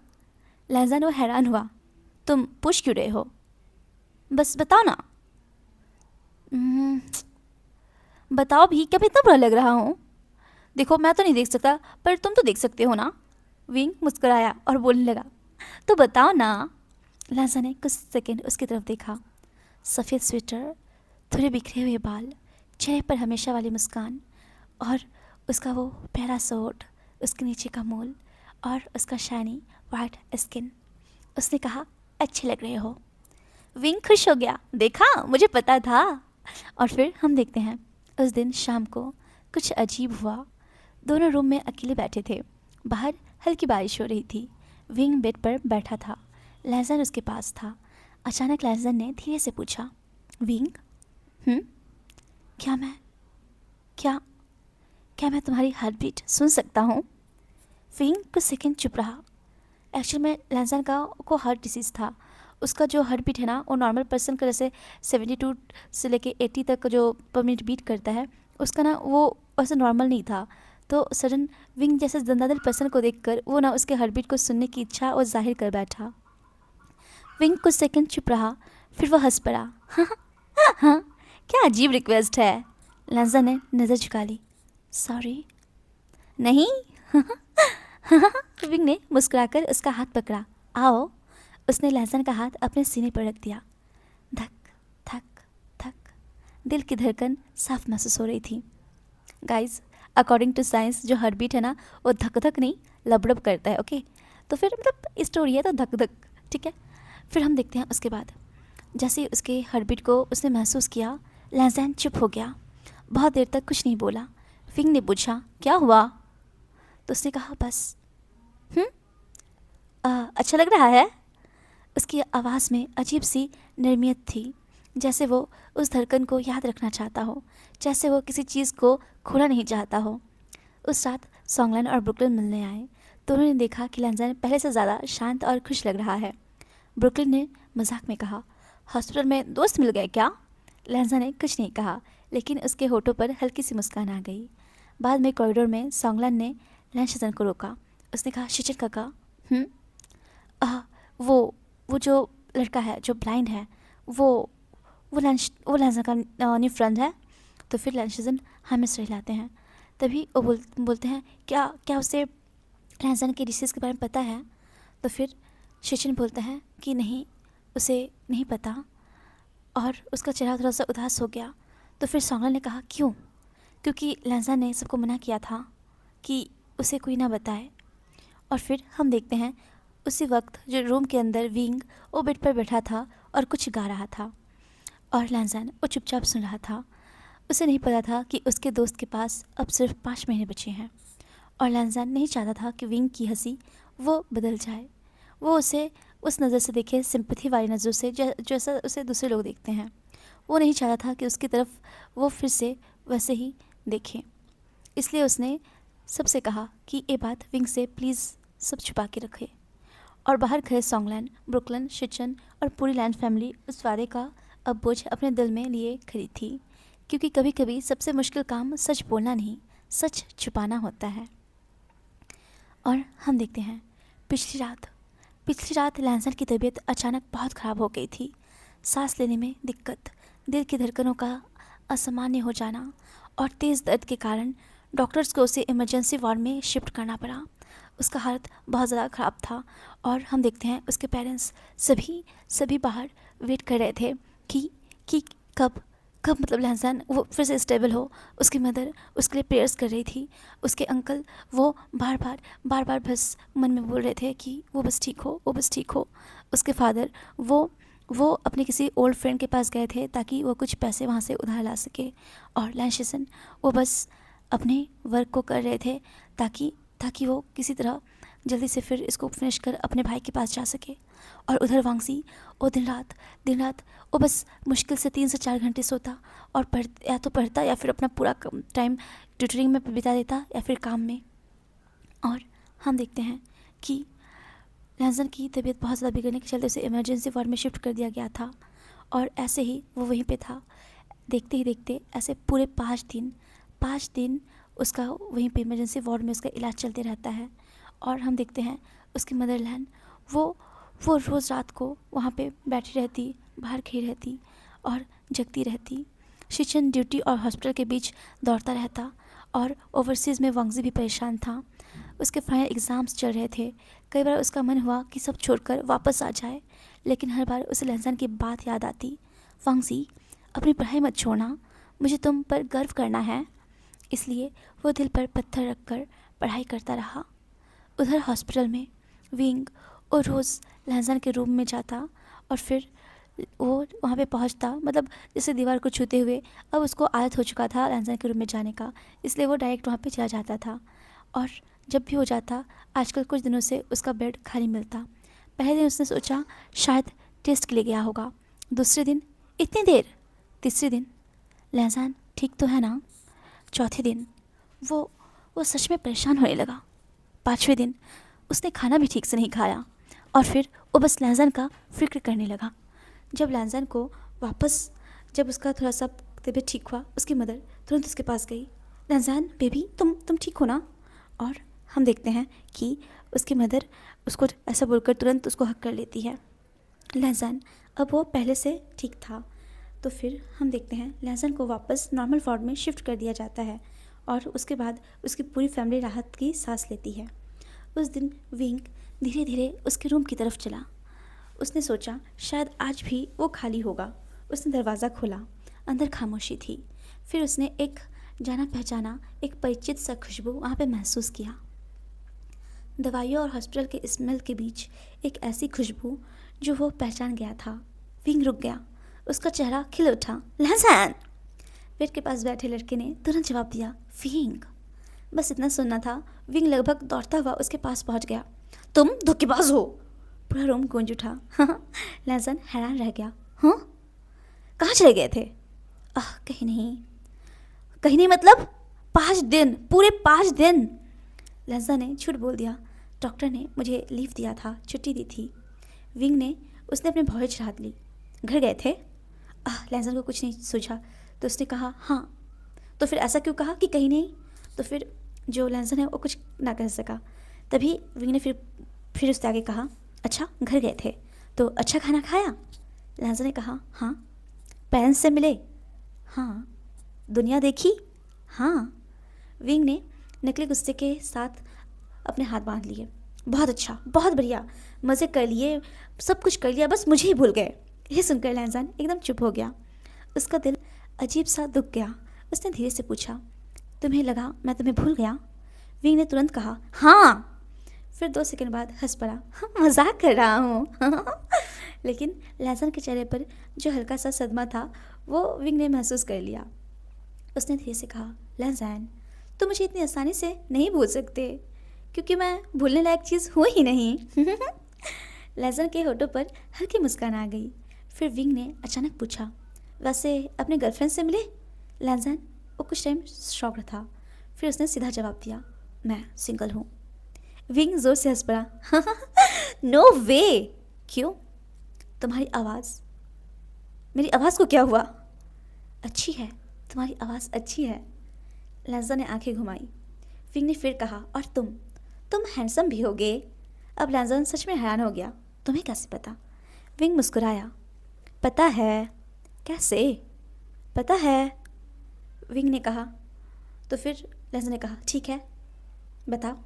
लहजान वो हैरान हुआ। तुम पूछ क्यों रहे हो? बस बताओ ना। "हम्म, बताओ भी, क्या मैं इतना बुरा लग रहा हूँ? देखो मैं तो नहीं देख सकता, पर तुम तो देख सकते हो ना। विंग मुस्कुराया और बोलने लगा, तो बताओ ना। लहजा ने कुछ सेकंड उसकी तरफ देखा। सफ़ेद स्वेटर, थोड़े बिखरे हुए बाल, चेहरे पर हमेशा वाली मुस्कान, और उसका वो प्यारा सूट, उसके नीचे का मोल, और उसका शाइनी वाइट स्किन। उसने कहा, अच्छे लग रहे हो। विंग खुश हो गया, देखा मुझे पता था। और फिर हम देखते हैं उस दिन शाम को कुछ अजीब हुआ। दोनों रूम में अकेले बैठे थे। बाहर हल्की बारिश हो रही थी। विंग बेड पर बैठा था। लहजन उसके पास था। अचानक लहजन ने धीरे से पूछा, विंग, हम्म, क्या मैं क्या क्या मैं तुम्हारी हार्ट बीट सुन सकता हूँ? विंग कुछ सेकंड चुप रहा। एक्चुअल में लहजन का को हार्ट डिसीज़ था। उसका जो हार्ट बीट है ना, वो नॉर्मल पर्सन का जैसे 72 से लेके 80 तक जो पर मिनट बीट करता है, उसका ना वो वैसे नॉर्मल नहीं था। तो सडन विंग जैसे दंदादिल पर्सन को देखकर वो ना उसके हार्ट बीट को सुनने की इच्छा और जाहिर कर बैठा। विंग कुछ सेकंड चुप रहा, फिर वो हंस पड़ा। हाँ, क्या अजीब रिक्वेस्ट है। लहजन ने नज़र झुका ली। सॉरी। नहीं। विंग ने मुस्कुराकर उसका हाथ पकड़ा। आओ। उसने लहजन का हाथ अपने सीने पर रख दिया। धक धक धक, दिल की धड़कन साफ महसूस हो रही थी। गाइस, अकॉर्डिंग टू साइंस जो हार्ट बीट है ना, वो धक धक नहीं लबड़ब करता है। ओके, तो फिर मतलब स्टोरी है तो धक धक, ठीक है। फिर हम देखते हैं उसके बाद। जैसे ही उसके हार्ट बीट को उसने महसूस किया, लहजन चुप हो गया। बहुत देर तक कुछ नहीं बोला। विंग ने पूछा, क्या हुआ? तो उसने कहा, बस। हम्म, अच्छा लग रहा है। उसकी आवाज़ में अजीब सी नरमियत थी, जैसे वो उस धड़कन को याद रखना चाहता हो, जैसे वो किसी चीज़ को खोना नहीं चाहता हो। उस रात सॉन्गलैंड और ब्रुकलिन मिलने आए। दोनों ने देखा कि लहजन पहले से ज़्यादा शांत और खुश लग रहा है। ब्रुकलिन ने मजाक में कहा, हॉस्पिटल में दोस्त मिल गए क्या? लहजन ने कुछ नहीं कहा, लेकिन उसके होठों पर हल्की सी मुस्कान आ गई। बाद में कॉरिडोर में सॉन्गलैंड ने लहजन को रोका। उसने कहा, शिशिर काका, हम्म, आह, वो जो लड़का है जो ब्लाइंड है, वो वो लहजन का न्यू फ्रेंड है। तो फिर लहजन हमें सहलाते हैं। तभी वो बोलते हैं, क्या क्या उसे लहजन के डिसीज़ के बारे में पता है? तो फिर शिशिन बोलता है कि नहीं, उसे नहीं पता। और उसका चेहरा थोड़ा सा उदास हो गया। तो फिर सोंगल ने कहा, क्यों? क्योंकि लहजन ने सबको मना किया था कि उसे कोई ना बताए। और फिर हम देखते हैं उसी वक्त जो रूम के अंदर विंग वो बेड पर बैठा था और कुछ गा रहा था, और लहजन वो चुपचाप सुन रहा था। उसे नहीं पता था कि उसके दोस्त के पास अब सिर्फ 5 महीने बचे हैं, और लहजन नहीं चाहता था कि विंग की हंसी वो बदल जाए। वो उसे उस नज़र से देखे, सिंपथी वाली नज़रों से, जैसा उसे दूसरे लोग देखते हैं। वो नहीं चाहता था कि उसकी तरफ वो फिर से वैसे ही देखे। इसलिए उसने सबसे कहा कि ये बात विंग से प्लीज़ सब छुपा के रखे। और बाहर खड़े सॉन्गलैंड, ब्रुकलिन, शिचन और पूरी लैंड फैमिली उस वादे का अब बोझ अपने दिल में लिए खड़ी थी, क्योंकि कभी कभी सबसे मुश्किल काम सच बोलना नहीं, सच छुपाना होता है। और हम देखते हैं पिछली रात लैंसर की तबीयत अचानक बहुत ख़राब हो गई थी। सांस लेने में दिक्कत, दिल की धड़कनों का असामान्य हो जाना, और तेज़ दर्द के कारण डॉक्टर्स को उसे इमरजेंसी वार्ड में शिफ्ट करना पड़ा। उसका हालत बहुत ज़्यादा ख़राब था। और हम देखते हैं उसके पेरेंट्स सभी बाहर वेट कर रहे थे कि कब कब मतलब लहजन वो फिर से स्टेबल हो। उसकी मदर उसके लिए प्रेयर्स कर रही थी। उसके अंकल वो बार बार बस मन में बोल रहे थे कि वो बस ठीक हो, वो बस ठीक हो। उसके फादर वो अपने किसी ओल्ड फ्रेंड के पास गए थे ताकि वो कुछ पैसे वहाँ से उधार ला सके। और लैंशिसन वो बस अपने वर्क को कर रहे थे ताकि ताकि वो किसी तरह जल्दी से फिर इसको फिनिश कर अपने भाई के पास जा सके। और उधर वांगसी वो दिन रात वो बस मुश्किल से 3 से 4 घंटे सोता, और या तो पढ़ता या फिर अपना पूरा टाइम ट्यूटरिंग में बिता देता या फिर काम में। और हम देखते हैं कि लहजन की तबीयत बहुत ज़्यादा बिगड़ने के चलते उसे इमरजेंसी वार्ड में शिफ्ट कर दिया गया था। और ऐसे ही वो वहीं पे था। देखते ही देखते ऐसे पूरे 5 दिन उसका वहीं पे इमरजेंसी वार्ड में उसका इलाज चलते रहता है। और हम देखते हैं उसकी मदर लैन, वो रोज़ रात को वहाँ पे बैठी रहती, बाहर खड़ी रहती और जगती रहती। शिचन ड्यूटी और हॉस्पिटल के बीच दौड़ता रहता और ओवरसीज़ में वांगजी भी परेशान था। उसके फाइनल एग्ज़ाम्स चल रहे थे। कई बार उसका मन हुआ कि सब छोड़कर वापस आ जाए, लेकिन हर बार उसे लहजान की बात याद आती। वांगजी, अपनी पढ़ाई मत छोड़ना, मुझे तुम पर गर्व करना है। इसलिए वो दिल पर पत्थर रखकर पढ़ाई करता रहा। उधर हॉस्पिटल में विंग और रोज़ लहजान के रूम में जाता और फिर वो वहाँ पे पहुँचता, मतलब जैसे दीवार को छूते हुए अब उसको आदत हो चुका था लहजान के रूम में जाने का, इसलिए वो डायरेक्ट वहाँ पे चला जाता था। और जब भी हो जाता, आजकल कुछ दिनों से उसका बेड खाली मिलता। पहले दिन उसने सोचा शायद टेस्ट के लिए गया होगा, दूसरे दिन इतनी देर, तीसरे दिन लहजान ठीक तो है ना, चौथे दिन वो सच में परेशान होने लगा। पाँचवें दिन उसने खाना भी ठीक से नहीं खाया और फिर वो बस लहजान का फिक्र करने लगा। जब लहजान को वापस, जब उसका थोड़ा सा तबीयत ठीक हुआ, उसकी मदर तुरंत उसके पास गई। लहजान बेबी, तुम ठीक हो ना? और हम देखते हैं कि उसकी मदर उसको ऐसा बोलकर तुरंत उसको हक कर लेती है। लहजान अब वो पहले से ठीक था। तो फिर हम देखते हैं लहजान को वापस नॉर्मल वार्ड में शिफ्ट कर दिया जाता है और उसके बाद उसकी पूरी फैमिली राहत की सांस लेती है। उस दिन विंग धीरे धीरे उसके रूम की तरफ चला। उसने सोचा शायद आज भी वो खाली होगा। उसने दरवाज़ा खोला, अंदर खामोशी थी। फिर उसने एक जाना पहचाना, एक परिचित सा खुशबू वहाँ पे महसूस किया। दवाइयों और हॉस्पिटल के स्मेल के बीच एक ऐसी खुशबू जो वो पहचान गया था। विंग रुक गया, उसका चेहरा खिल उठा। लहजान! बेड के पास बैठे लड़के ने तुरंत जवाब दिया, विंग। बस इतना सुनना था, विंग लगभग दौड़ता हुआ उसके पास पहुंच गया। तुम धोखेबाज हो! पूरा रूम गूंज उठा। लहजान हैरान रह गया। हाँ, कहाँ चले गए थे? कहीं नहीं। कहीं नहीं मतलब? 5 दिन, पूरे 5 दिन! लहजा ने झूठ बोल दिया। डॉक्टर ने मुझे लीव दिया था, छुट्टी दी थी। विंग उसने अपने भौहें चढ़ा ली। घर गए थे? लहजान को कुछ नहीं सूझा, तो उसने कहा हाँ। तो फिर ऐसा क्यों कहा कि कहीं नहीं? तो फिर जो लहजान है वो कुछ ना कह सका। तभी विंग ने फिर उससे आगे कहा, अच्छा घर गए थे तो अच्छा खाना खाया? लहजा ने कहा हाँ। पेरेंट्स से मिले? हाँ। दुनिया देखी? हाँ। विंग ने नकली गुस्से के साथ अपने हाथ बांध लिए। बहुत अच्छा, बहुत बढ़िया, मज़े कर लिए, सब कुछ कर लिया, बस मुझे ही भूल गए। यह सुनकर लहजान एकदम चुप हो गया। उसका दिल अजीब सा दुख गया। उसने धीरे से पूछा, तुम्हें लगा मैं तुम्हें भूल गया? विंग ने तुरंत कहा हाँ। फिर 2 सेकंड बाद हंस पड़ा। मजाक कर रहा हूँ। लेकिन लहजान के चेहरे पर जो हल्का सा सदमा था वो विंग ने महसूस कर लिया। उसने धीरे से कहा, लहजान तुम मुझे इतनी आसानी से नहीं भूल सकते, क्योंकि मैं भूलने लायक चीज़ हूँ ही नहीं। लहजान के होठों पर हल्की मुस्कान आ गई। फिर विंग ने अचानक पूछा, वैसे अपने गर्लफ्रेंड से मिले? लहजान वो कुछ टाइम शॉक्ड था। फिर उसने सीधा जवाब दिया, मैं सिंगल हूँ। विंग जोर से हंस पड़ा। नो वे! क्यों? तुम्हारी आवाज़, मेरी आवाज़ को क्या हुआ? अच्छी है, तुम्हारी आवाज़ अच्छी है। लहजा ने आंखें घुमाई। विंग ने फिर कहा, और तुम हैंडसम भी होगे। अब लहजा सच में हैरान हो गया। तुम्हें कैसे पता? विंग मुस्कुराया। पता है। कैसे? पता है, विंग ने कहा। तो फिर लहजा ने कहा, ठीक है बताओ।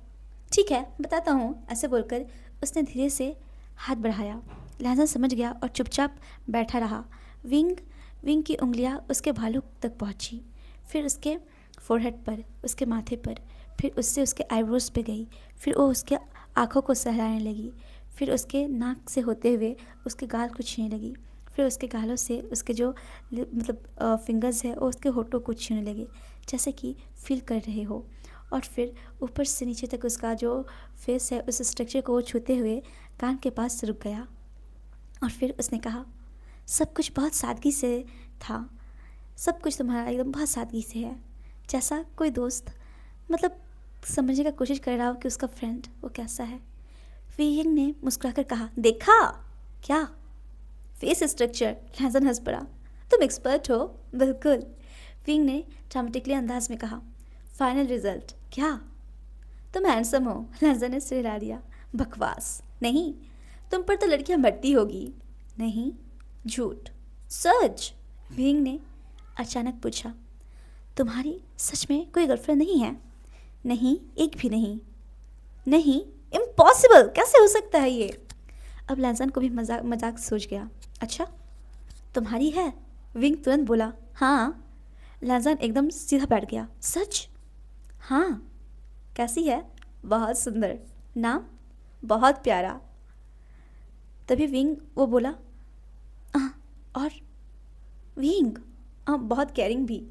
ठीक है बताता हूँ। ऐसे बोलकर उसने धीरे से हाथ बढ़ाया। लहजा समझ गया और चुपचाप बैठा रहा। विंग की उंगलियाँ उसके बालों तक पहुँची, फिर उसके फोरहेड पर, उसके माथे पर, फिर उससे उसके आईब्रोज पे गई। फिर वो उसके आँखों को सहलाने लगी, फिर उसके नाक से होते हुए उसके गाल को छूने लगी, फिर उसके गालों से उसके जो मतलब फिंगर्स है वो उसके होठों को छूने लगे, जैसे कि फील कर रहे हो। और फिर ऊपर से नीचे तक उसका जो फेस है उस स्ट्रक्चर को वो छूते हुए कान के पास रुक गया। और फिर उसने कहा, सब कुछ बहुत सादगी से था, सब कुछ तुम्हारा एकदम बहुत सादगी से है, जैसा कोई दोस्त मतलब समझने का कोशिश कर रहा हो कि उसका फ्रेंड वो कैसा है। विंग ने मुस्कुराकर कहा, देखा क्या फेस स्ट्रक्चर? लहजा हंस पड़ा। तुम एक्सपर्ट हो। बिल्कुल, विंग ने ड्रामेटिकली अंदाज में कहा। फाइनल रिजल्ट क्या? तुम हैंडसम हो, लैंजन ने सिर हिला दिया। बकवास। नहीं, तुम पर तो लड़कियां मरती होगी। नहीं, झूठ। सच। विंग ने अचानक पूछा। तुम्हारी सच में कोई गर्लफ्रेंड नहीं है? नहीं, एक भी नहीं। नहीं, इम्पॉसिबल, कैसे हो सकता है ये? अब लैंजन को भी मजाक मजाक सूझ गया। अच्छा, तुम्हारी है? विंग तुरंत बोला। हाँ। लैंजन एकदम सीधा बैठ गया। सच? हाँ। कैसी है? बहुत सुंदर। नाम? बहुत प्यारा। तभी विंग वो बोला। "आह, और विंग, बहुत केयरिंग भी।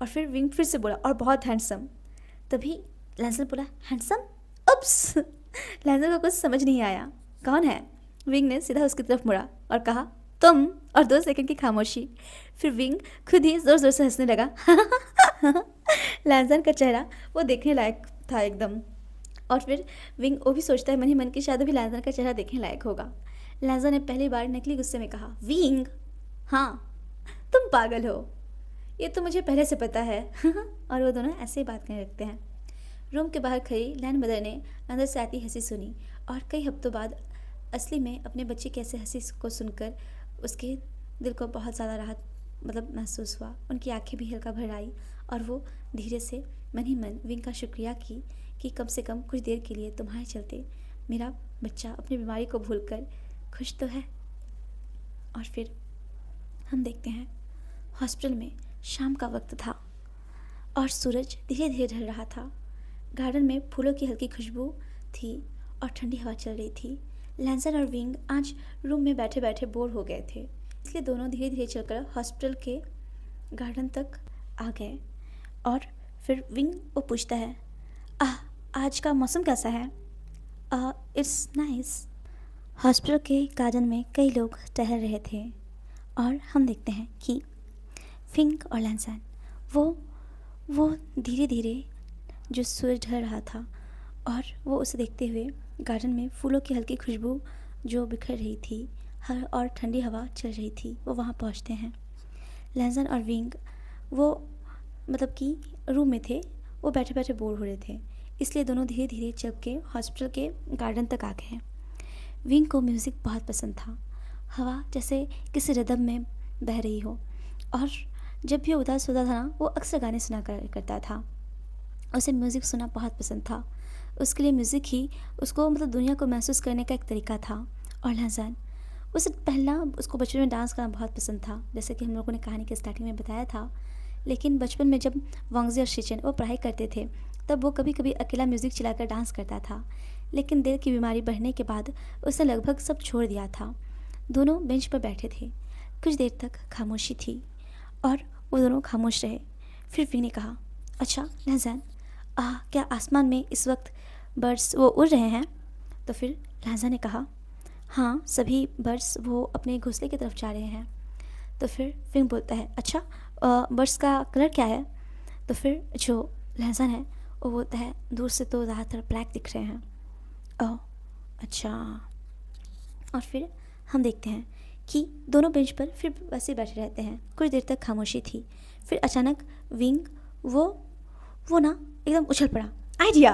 और फिर विंग फिर से बोला, और बहुत हैंडसम। तभी लैंजन बोला, हैंडसम? उप्स। लैंजन को कुछ समझ नहीं आया। कौन है? विंग ने सीधा उसकी तरफ मुड़ा और कहा, तुम। और 2 सेकंड की खामोशी। फिर विंग खुद ही जोर जोर से हंसने लगा। लैंजन का चेहरा वो देखने लायक था एकदम। और फिर विंग वो भी सोचता है मन ही मन की शायद अभी लैंजन का चेहरा देखने लायक होगा। लैंजन ने पहली बार नकली गुस्से में कहा, विंग, हाँ, तुम पागल हो, ये तो मुझे पहले से पता है। और वो दोनों ऐसे ही बात करने लगते हैं। रूम के बाहर खड़ी लैंड मदर ने अंदर से आती हंसी सुनी और कई हफ्तों बाद असली में अपने बच्चे की ऐसे हंसी को सुनकर उसके दिल को बहुत ज़्यादा राहत महसूस हुआ। उनकी आंखें भी हल्का भर आई और वो धीरे से मन ही मन विंग का शुक्रिया की कि कम से कम कुछ देर के लिए तुम्हारे चलते मेरा बच्चा अपनी बीमारी को भूलकर खुश तो है। और फिर हम देखते हैं हॉस्पिटल में शाम का वक्त था और सूरज धीरे धीरे ढल रहा था। गार्डन में फूलों की हल्की खुशबू थी और ठंडी हवा चल रही थी। लैंजन और विंग आज रूम में बैठे बैठे बोर हो गए थे, इसलिए दोनों धीरे धीरे चलकर हॉस्पिटल के गार्डन तक आ गए। और फिर विंग वो पूछता है, आज का मौसम कैसा है? It's nice. हॉस्पिटल के गार्डन में कई लोग टहल रहे थे और हम देखते हैं कि विंग और लैंजन वो धीरे धीरे जो सूरज ढल रहा था और वो उसे देखते हुए गार्डन में फूलों की हल्की खुशबू जो बिखर रही थी हर और ठंडी हवा चल रही थी, वो वहाँ पहुँचते हैं। लैंजन और विंग वो कि रूम में थे, वो बैठे बैठे बोर हो रहे थे, इसलिए दोनों धीरे धीरे चल के हॉस्पिटल के गार्डन तक आ गए। विंग को म्यूज़िक बहुत पसंद था। हवा जैसे किसी रिदम में बह रही हो और जब भी उदास होता था ना, वो अक्सर गाने सुना करता था। उसे म्यूज़िक सुनना बहुत पसंद था। उसके लिए म्यूज़िक ही उसको दुनिया को महसूस करने का एक तरीका था। और लैंजन उसको बचपन में डांस करना बहुत पसंद था, जैसे कि हम लोगों ने कहानी के स्टार्टिंग में बताया था। लेकिन बचपन में जब वांगजी और शिचन वो पढ़ाई करते थे तब वो कभी कभी अकेला म्यूज़िक चलाकर डांस करता था, लेकिन दिल की बीमारी बढ़ने के बाद उसने लगभग सब छोड़ दिया था। दोनों बेंच पर बैठे थे। कुछ देर तक खामोशी थी और वो दोनों खामोश रहे। फिर विंग ने कहा, अच्छा लैंजन, क्या आसमान में इस वक्त बर्ड्स वो उड़ रहे हैं? तो फिर लैंजन ने कहा, हाँ, सभी बर्ड्स वो अपने घोंसले की तरफ जा रहे हैं। तो फिर विंग बोलता है, अच्छा, बर्ड्स का कलर क्या है? तो फिर जो लैंजन है वो बोलता है, दूर से तो ज़्यादातर ब्लैक दिख रहे हैं। ओह, अच्छा। और फिर हम देखते हैं कि दोनों बेंच पर फिर वैसे बैठे रहते हैं। कुछ देर तक खामोशी थी। फिर अचानक विंग वो ना एकदम उछल पड़ा। आइडिया!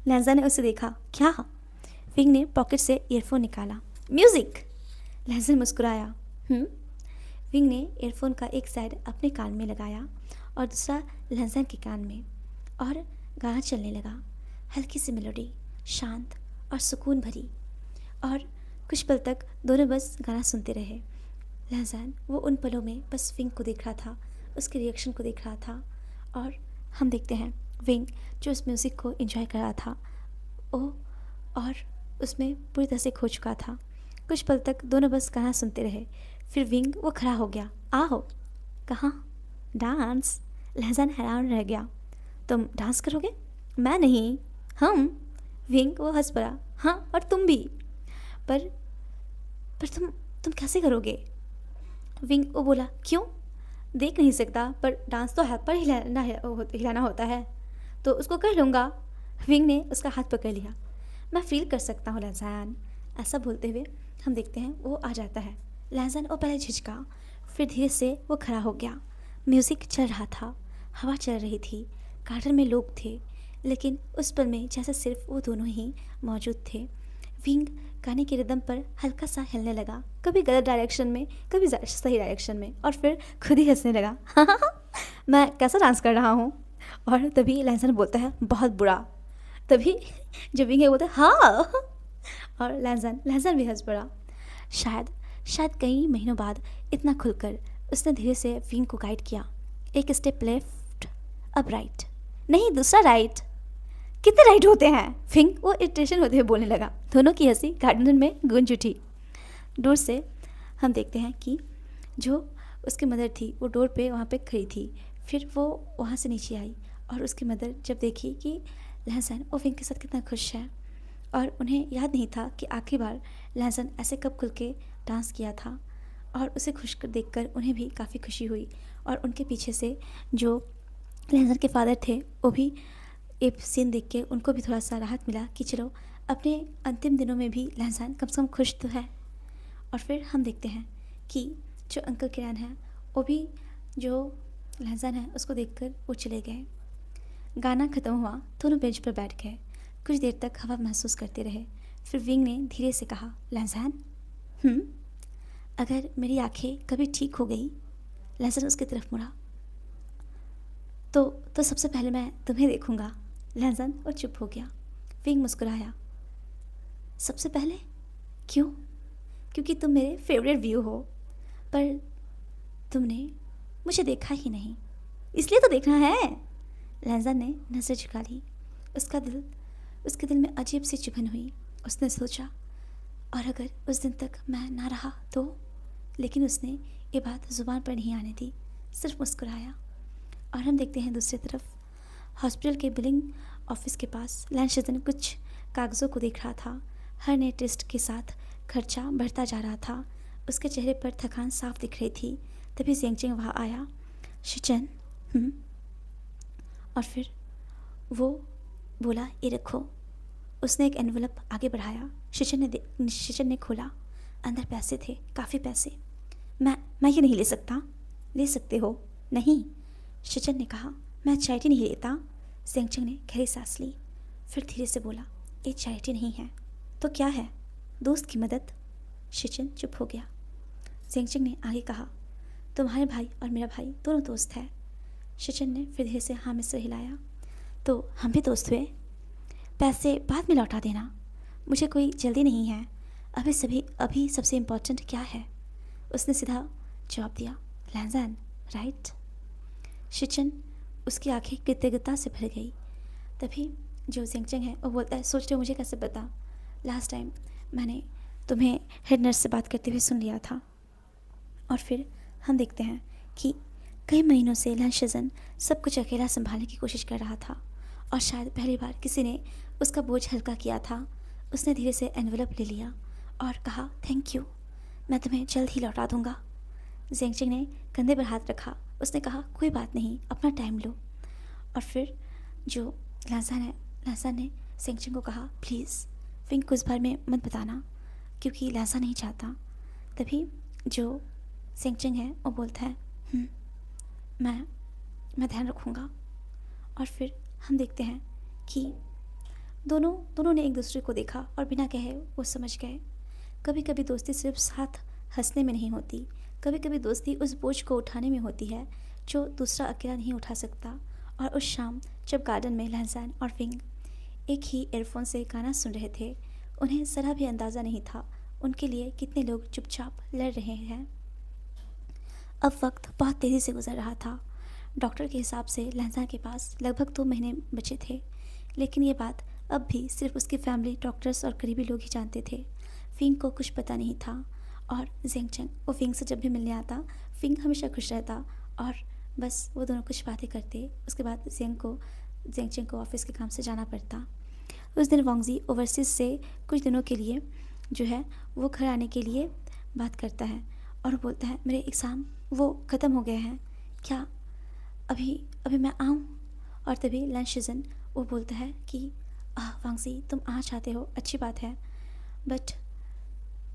लैंजन ने उसे देखा। क्या? विंग ने पॉकेट से ईयरफोन निकाला। म्यूज़िक! लैंजन मुस्कुराया। विंग ने ईयरफोन का एक साइड अपने कान में लगाया और दूसरा लैंजन के कान में, और गाना चलने लगा। हल्की सी मेलोडी, शांत और सुकून भरी। और कुछ पल तक दोनों बस गाना सुनते रहे। लैंजन वो उन पलों में बस विंग को देख रहा था, उसके रिएक्शन को देख रहा था। और हम देखते हैं विंग जो उस म्यूज़िक को एंजॉय कर रहा था और उसमें पूरी तरह से खो चुका था। कुछ पल तक दोनों बस गाना सुनते रहे। फिर विंग वो खड़ा हो गया। आओ। कहाँ? डांस। लैंजन हैरान रह गया। तुम डांस करोगे? मैं नहीं, हम। विंग वो हंस पड़ा। हाँ, और तुम भी। पर तुम कैसे करोगे? विंग वो बोला, क्यों? देख नहीं सकता, पर डांस तो हाथ पर हिलाना होता है, तो उसको कर लूँगा। विंग ने उसका हाथ पकड़ लिया। मैं फील कर सकता हूँ लैंजन। ऐसा बोलते हुए हम देखते हैं वो आ जाता है। लैंजन वो पहले झिझका, फिर धीरे से वो खड़ा हो गया। म्यूज़िक चल रहा था, हवा चल रही थी, गार्डन में लोग थे, लेकिन उस पल में जैसे सिर्फ वो दोनों ही मौजूद थे। विंग गाने के रिदम पर हल्का सा हिलने लगा, कभी गलत डायरेक्शन में, कभी सही डायरेक्शन में, और फिर खुद ही हंसने लगा। मैं कैसा डांस कर रहा हूँ? और तभी लैंसन बोलता है, बहुत बुरा। तभी जब विंग बोलता है, हाँ, और लैंसन लैंसन भी हंस पड़ा। शायद शायद कई महीनों बाद इतना खुलकर उसने धीरे से विंग को गाइड किया। एक स्टेप लेफ्ट, अब राइट, नहीं दूसरा राइट। कितने राइट होते हैं? फिंग वो इरिटेशन होते हुए बोलने लगा। दोनों की हंसी गार्डन में गूंज उठी। दूर से हम देखते हैं कि जो उसकी मदर थी वो डोर पे वहाँ पे खड़ी थी। फिर वो वहाँ से नीचे आई और उसकी मदर जब देखी कि लहसन वो फिंग के साथ कितना खुश है, और उन्हें याद नहीं था कि आखिरी बार लहसन ऐसे कब खुल के डांस किया था, और उसे खुश कर देख कर उन्हें भी काफ़ी खुशी हुई। और उनके पीछे से जो लहसन के फादर थे वो भी एक सीन देख के उनको भी थोड़ा सा राहत मिला कि चलो अपने अंतिम दिनों में भी लहसन कम से कम खुश तो है। और फिर हम देखते हैं कि जो अंकल किरण है वो भी जो लहसन है उसको देखकर वो चले गए। गाना ख़त्म हुआ, दोनों बेंच पर बैठ गए, कुछ देर तक हवा महसूस करते रहे। फिर विंग ने धीरे से कहा, लहसन, अगर मेरी आंखें कभी ठीक हो गई, लहसन उसकी तरफ मुड़ा, तो सबसे पहले मैं तुम्हें देखूंगा। लहसन और चुप हो गया। विंग मुस्कुराया, सबसे पहले? क्यों? क्योंकि तुम मेरे फेवरेट व्यू हो, पर तुमने मुझे देखा ही नहीं, इसलिए तो देखना है। लहसन ने नज़र झुका ली। उसके दिल में अजीब सी चुभन हुई। उसने सोचा, और अगर उस दिन तक मैं ना रहा तो? लेकिन उसने ये बात ज़ुबान पर नहीं आने दी, सिर्फ मुस्कुराया। और हम देखते हैं दूसरी तरफ हॉस्पिटल के बिलिंग ऑफिस के पास लैंशन कुछ कागज़ों को देख रहा था। हर नए टेस्ट के साथ खर्चा बढ़ता जा रहा था। उसके चेहरे पर थकान साफ दिख रही थी। तभी ज़ेंगचेंग वहाँ आया। शिचन, और फिर वो बोला, ये रखो। उसने एक एनवलप आगे बढ़ाया। शिचन ने खोला। अंदर पैसे थे, काफ़ी पैसे। मैं ये नहीं ले सकता। ले सकते हो। नहीं, शिचन ने कहा, मैं चैरिटी नहीं लेता। ज़ेंगचेंग ने गहरी सांस ली, फिर धीरे से बोला, ये चैरिटी नहीं है तो क्या है? दोस्त की मदद। शिचन चुप हो गया। ज़ेंगचेंग ने आगे कहा, तुम्हारे भाई और मेरा भाई दोनों दोस्त हैं। शिचन ने फिर धीरे से हाँ में सिर हिलाया। तो हम भी दोस्त हुए। पैसे बाद में लौटा देना, मुझे कोई जल्दी नहीं है। अभी सबसे इम्पोर्टेंट क्या है? उसने सीधा जवाब दिया, लैंसन, राइट? शिचन, उसकी आंखें कृतज्ञता से भर गई। तभी जो ज़ेंगचेंग है वो बोलता है, सोच रहे हो मुझे कैसे पता? लास्ट टाइम मैंने तुम्हें हेड नर्स से बात करते हुए सुन लिया था। और फिर हम देखते हैं कि कई महीनों से लैंशन सब कुछ अकेला संभालने की कोशिश कर रहा था, और शायद पहली बार किसी ने उसका बोझ हल्का किया था। उसने धीरे से एनवलप ले लिया और कहा, थैंक यू, मैं तुम्हें जल्द ही लौटा दूंगा। ज़ेंगचेंग ने कंधे पर हाथ रखा। उसने कहा, कोई बात नहीं, अपना टाइम लो। और फिर जो लैंसन ने ज़ेंगचेंग को कहा, प्लीज़ विंग को इस बारे में मत बताना, क्योंकि लैंसन नहीं चाहता। तभी जो ज़ेंगचेंग है वो बोलता है, मैं ध्यान रखूँगा। और फिर हम देखते हैं कि दोनों ने एक दूसरे को देखा और बिना कहे वो समझ गए। कभी कभी दोस्ती सिर्फ साथ हंसने में नहीं होती, कभी कभी दोस्ती उस बोझ को उठाने में होती है जो दूसरा अकेला नहीं उठा सकता। और उस शाम जब गार्डन में लैंसन और विंग एक ही एयरफोन से गाना सुन रहे थे, उन्हें ज़रा भी अंदाज़ा नहीं था उनके लिए कितने लोग चुपचाप लड़ रहे हैं। अब वक्त बहुत तेज़ी से गुजर रहा था। डॉक्टर के हिसाब से लैंसन के पास लगभग 2 महीने बचे थे, लेकिन ये बात अब भी सिर्फ उसकी फैमिली, डॉक्टर्स और करीबी लोग ही जानते थे। विंग को कुछ पता नहीं था। और ज़ेंगचेंग, वो विंग से जब भी मिलने आता, विंग हमेशा खुश रहता और बस वो दोनों कुछ बातें करते। उसके बाद ज़ेंगचेंग को ऑफिस के काम से जाना पड़ता। उस दिन वांगजी ओवरसीज़ से कुछ दिनों के लिए जो है वो घर आने के लिए बात करता है और बोलता है, मेरे एग्ज़ाम वो ख़त्म हो गए हैं, क्या अभी मैं आऊँ? और तभी लैंशन वो बोलता है कि वांगजी, तुम आ चाहते हो, अच्छी बात है, बट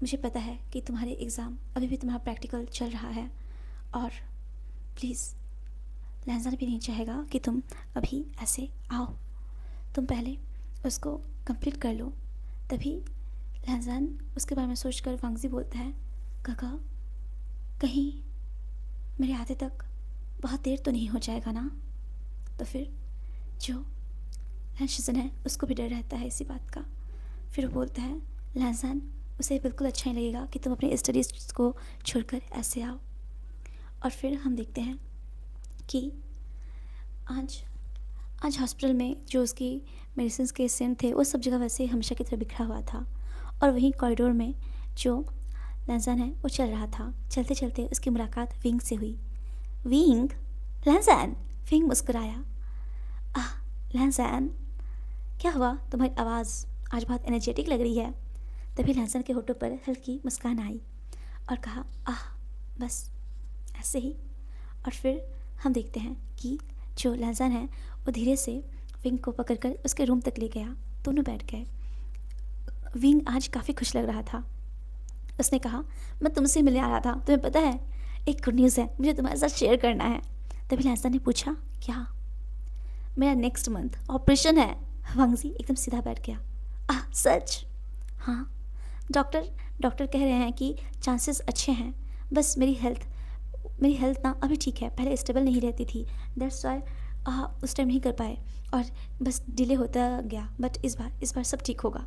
मुझे पता है कि तुम्हारे एग्ज़ाम अभी भी तुम्हारा प्रैक्टिकल चल रहा है, और प्लीज़ लैंसन भी नहीं चाहेगा कि तुम अभी ऐसे आओ। तुम पहले उसको कंप्लीट कर लो। तभी लहजान उसके बारे में सोचकर वांगजी बोलता है, काका कहीं मेरे आते तक बहुत देर तो नहीं हो जाएगा ना? तो फिर जो लहशिजन है उसको भी डर रहता है इसी बात का। फिर वो बोलता है, लहजान उसे बिल्कुल अच्छा नहीं लगेगा कि तुम अपनी स्टडीज़ को छोड़कर ऐसे आओ। और फिर हम देखते हैं कि आज हॉस्पिटल में जो उसकी मेडिसिन के सेंट थे वो सब जगह वैसे हमेशा की तरह बिखरा हुआ था। और वहीं कॉरिडोर में जो लहजान है वो चल रहा था। चलते चलते उसकी मुलाकात विंग से हुई। विंग, लहजान। विंग मुस्कुराया। आह लहजान, क्या हुआ? तुम्हारी आवाज़ आज बहुत एनर्जेटिक लग रही है। तभी लहजान के होठों पर हल्की मुस्कान आई और कहा, आह बस ऐसे ही। और फिर हम देखते हैं कि जो लहजान है वो धीरे से विंग को पकड़कर उसके रूम तक ले गया। दोनों बैठ गए। विंग आज काफ़ी खुश लग रहा था। उसने कहा, मैं तुमसे मिलने आ रहा था, तुम्हें पता है एक गुड न्यूज़ है, मुझे तुम्हारे साथ शेयर करना है। तभी लहजान ने पूछा, क्या? मेरा नेक्स्ट मंथ ऑपरेशन है। वांगजी एकदम सीधा बैठ गया। आह सच? हाँ, डॉक्टर कह रहे हैं कि चांसेस अच्छे हैं। बस मेरी हेल्थ ना अभी ठीक है, पहले स्टेबल नहीं रहती थी, दैट्स वाई उस टाइम नहीं कर पाए और बस डिले होता गया। बट इस बार सब ठीक होगा।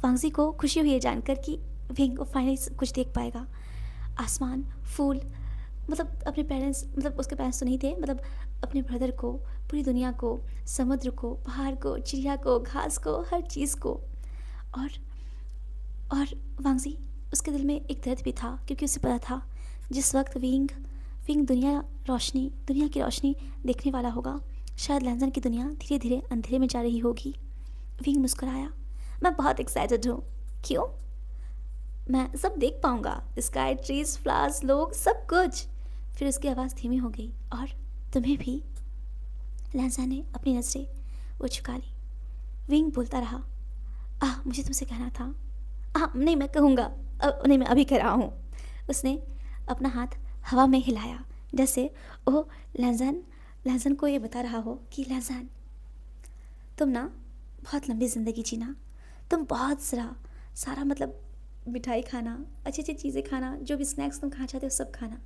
वांगजी को खुशी हुई है जानकर कि विंग को फाइनली कुछ देख पाएगा। आसमान, फूल, मतलब अपने पेरेंट्स, मतलब उसके पेरेंट्स तो नहीं थे, मतलब अपने ब्रदर को, पूरी दुनिया को, समुद्र को, पहाड़ को, चिड़िया को, घास को, हर चीज़ को। और वांगजी, उसके दिल में एक दर्द भी था क्योंकि उसे पता था जिस वक्त विंग दुनिया की रोशनी देखने वाला होगा, शायद लहजान की दुनिया धीरे धीरे अंधेरे में जा रही होगी। विंग मुस्कुराया। मैं बहुत एक्साइटेड हूँ। क्यों? मैं सब देख पाऊँगा, स्काई, ट्रीज, फ्लावर्स, लोग, सब कुछ। फिर उसकी आवाज़ धीमी हो गई। और तुम्हें भी? लहजान ने अपनी नज़रें वो झुका ली। विंग बोलता रहा, मुझे तुमसे कहना था। नहीं मैं कहूँगा, नहीं मैं अभी कह रहा हूँ। उसने अपना हाथ हवा में हिलाया जैसे वो लहजान को ये बता रहा हो कि लहजान तुम ना बहुत लंबी ज़िंदगी जीना, तुम बहुत सारा मतलब मिठाई खाना, अच्छी अच्छी चीज़ें खाना, जो भी स्नैक्स तुम खाना चाहते हो सब खाना,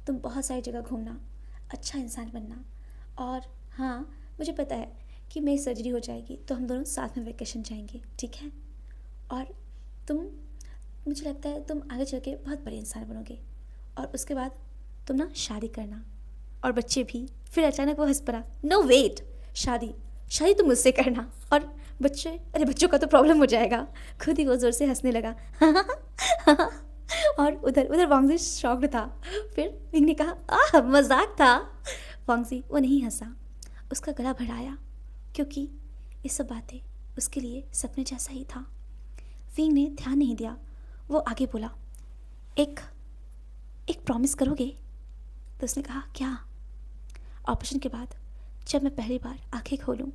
तुम बहुत सारी जगह घूमना, अच्छा इंसान बनना। और हाँ, मुझे पता है कि मेरी सर्जरी हो जाएगी तो हम दोनों साथ में वेकेशन जाएंगे, ठीक है? और मुझे लगता है तुम आगे चल के बहुत बड़े इंसान बनोगे और उसके बाद तुम ना शादी करना और बच्चे भी। फिर अचानक वो हंस पड़ा। नो वेट, शादी तुम मुझसे करना और बच्चे, अरे बच्चों का तो प्रॉब्लम हो जाएगा। खुद ही वो ज़ोर से हंसने लगा। और उधर वांगजी शॉक्ड था। फिर विंग ने कहा, मजाक था। वांगजी वो नहीं हंसा, उसका गला भराया क्योंकि ये सब बातें उसके लिए सपने जैसा ही था। विंग ने ध्यान नहीं दिया। वो आगे बोला, एक प्रॉमिस करोगे? तो उसने कहा, क्या? ऑपरेशन के बाद जब मैं पहली बार आंखें खोलूं,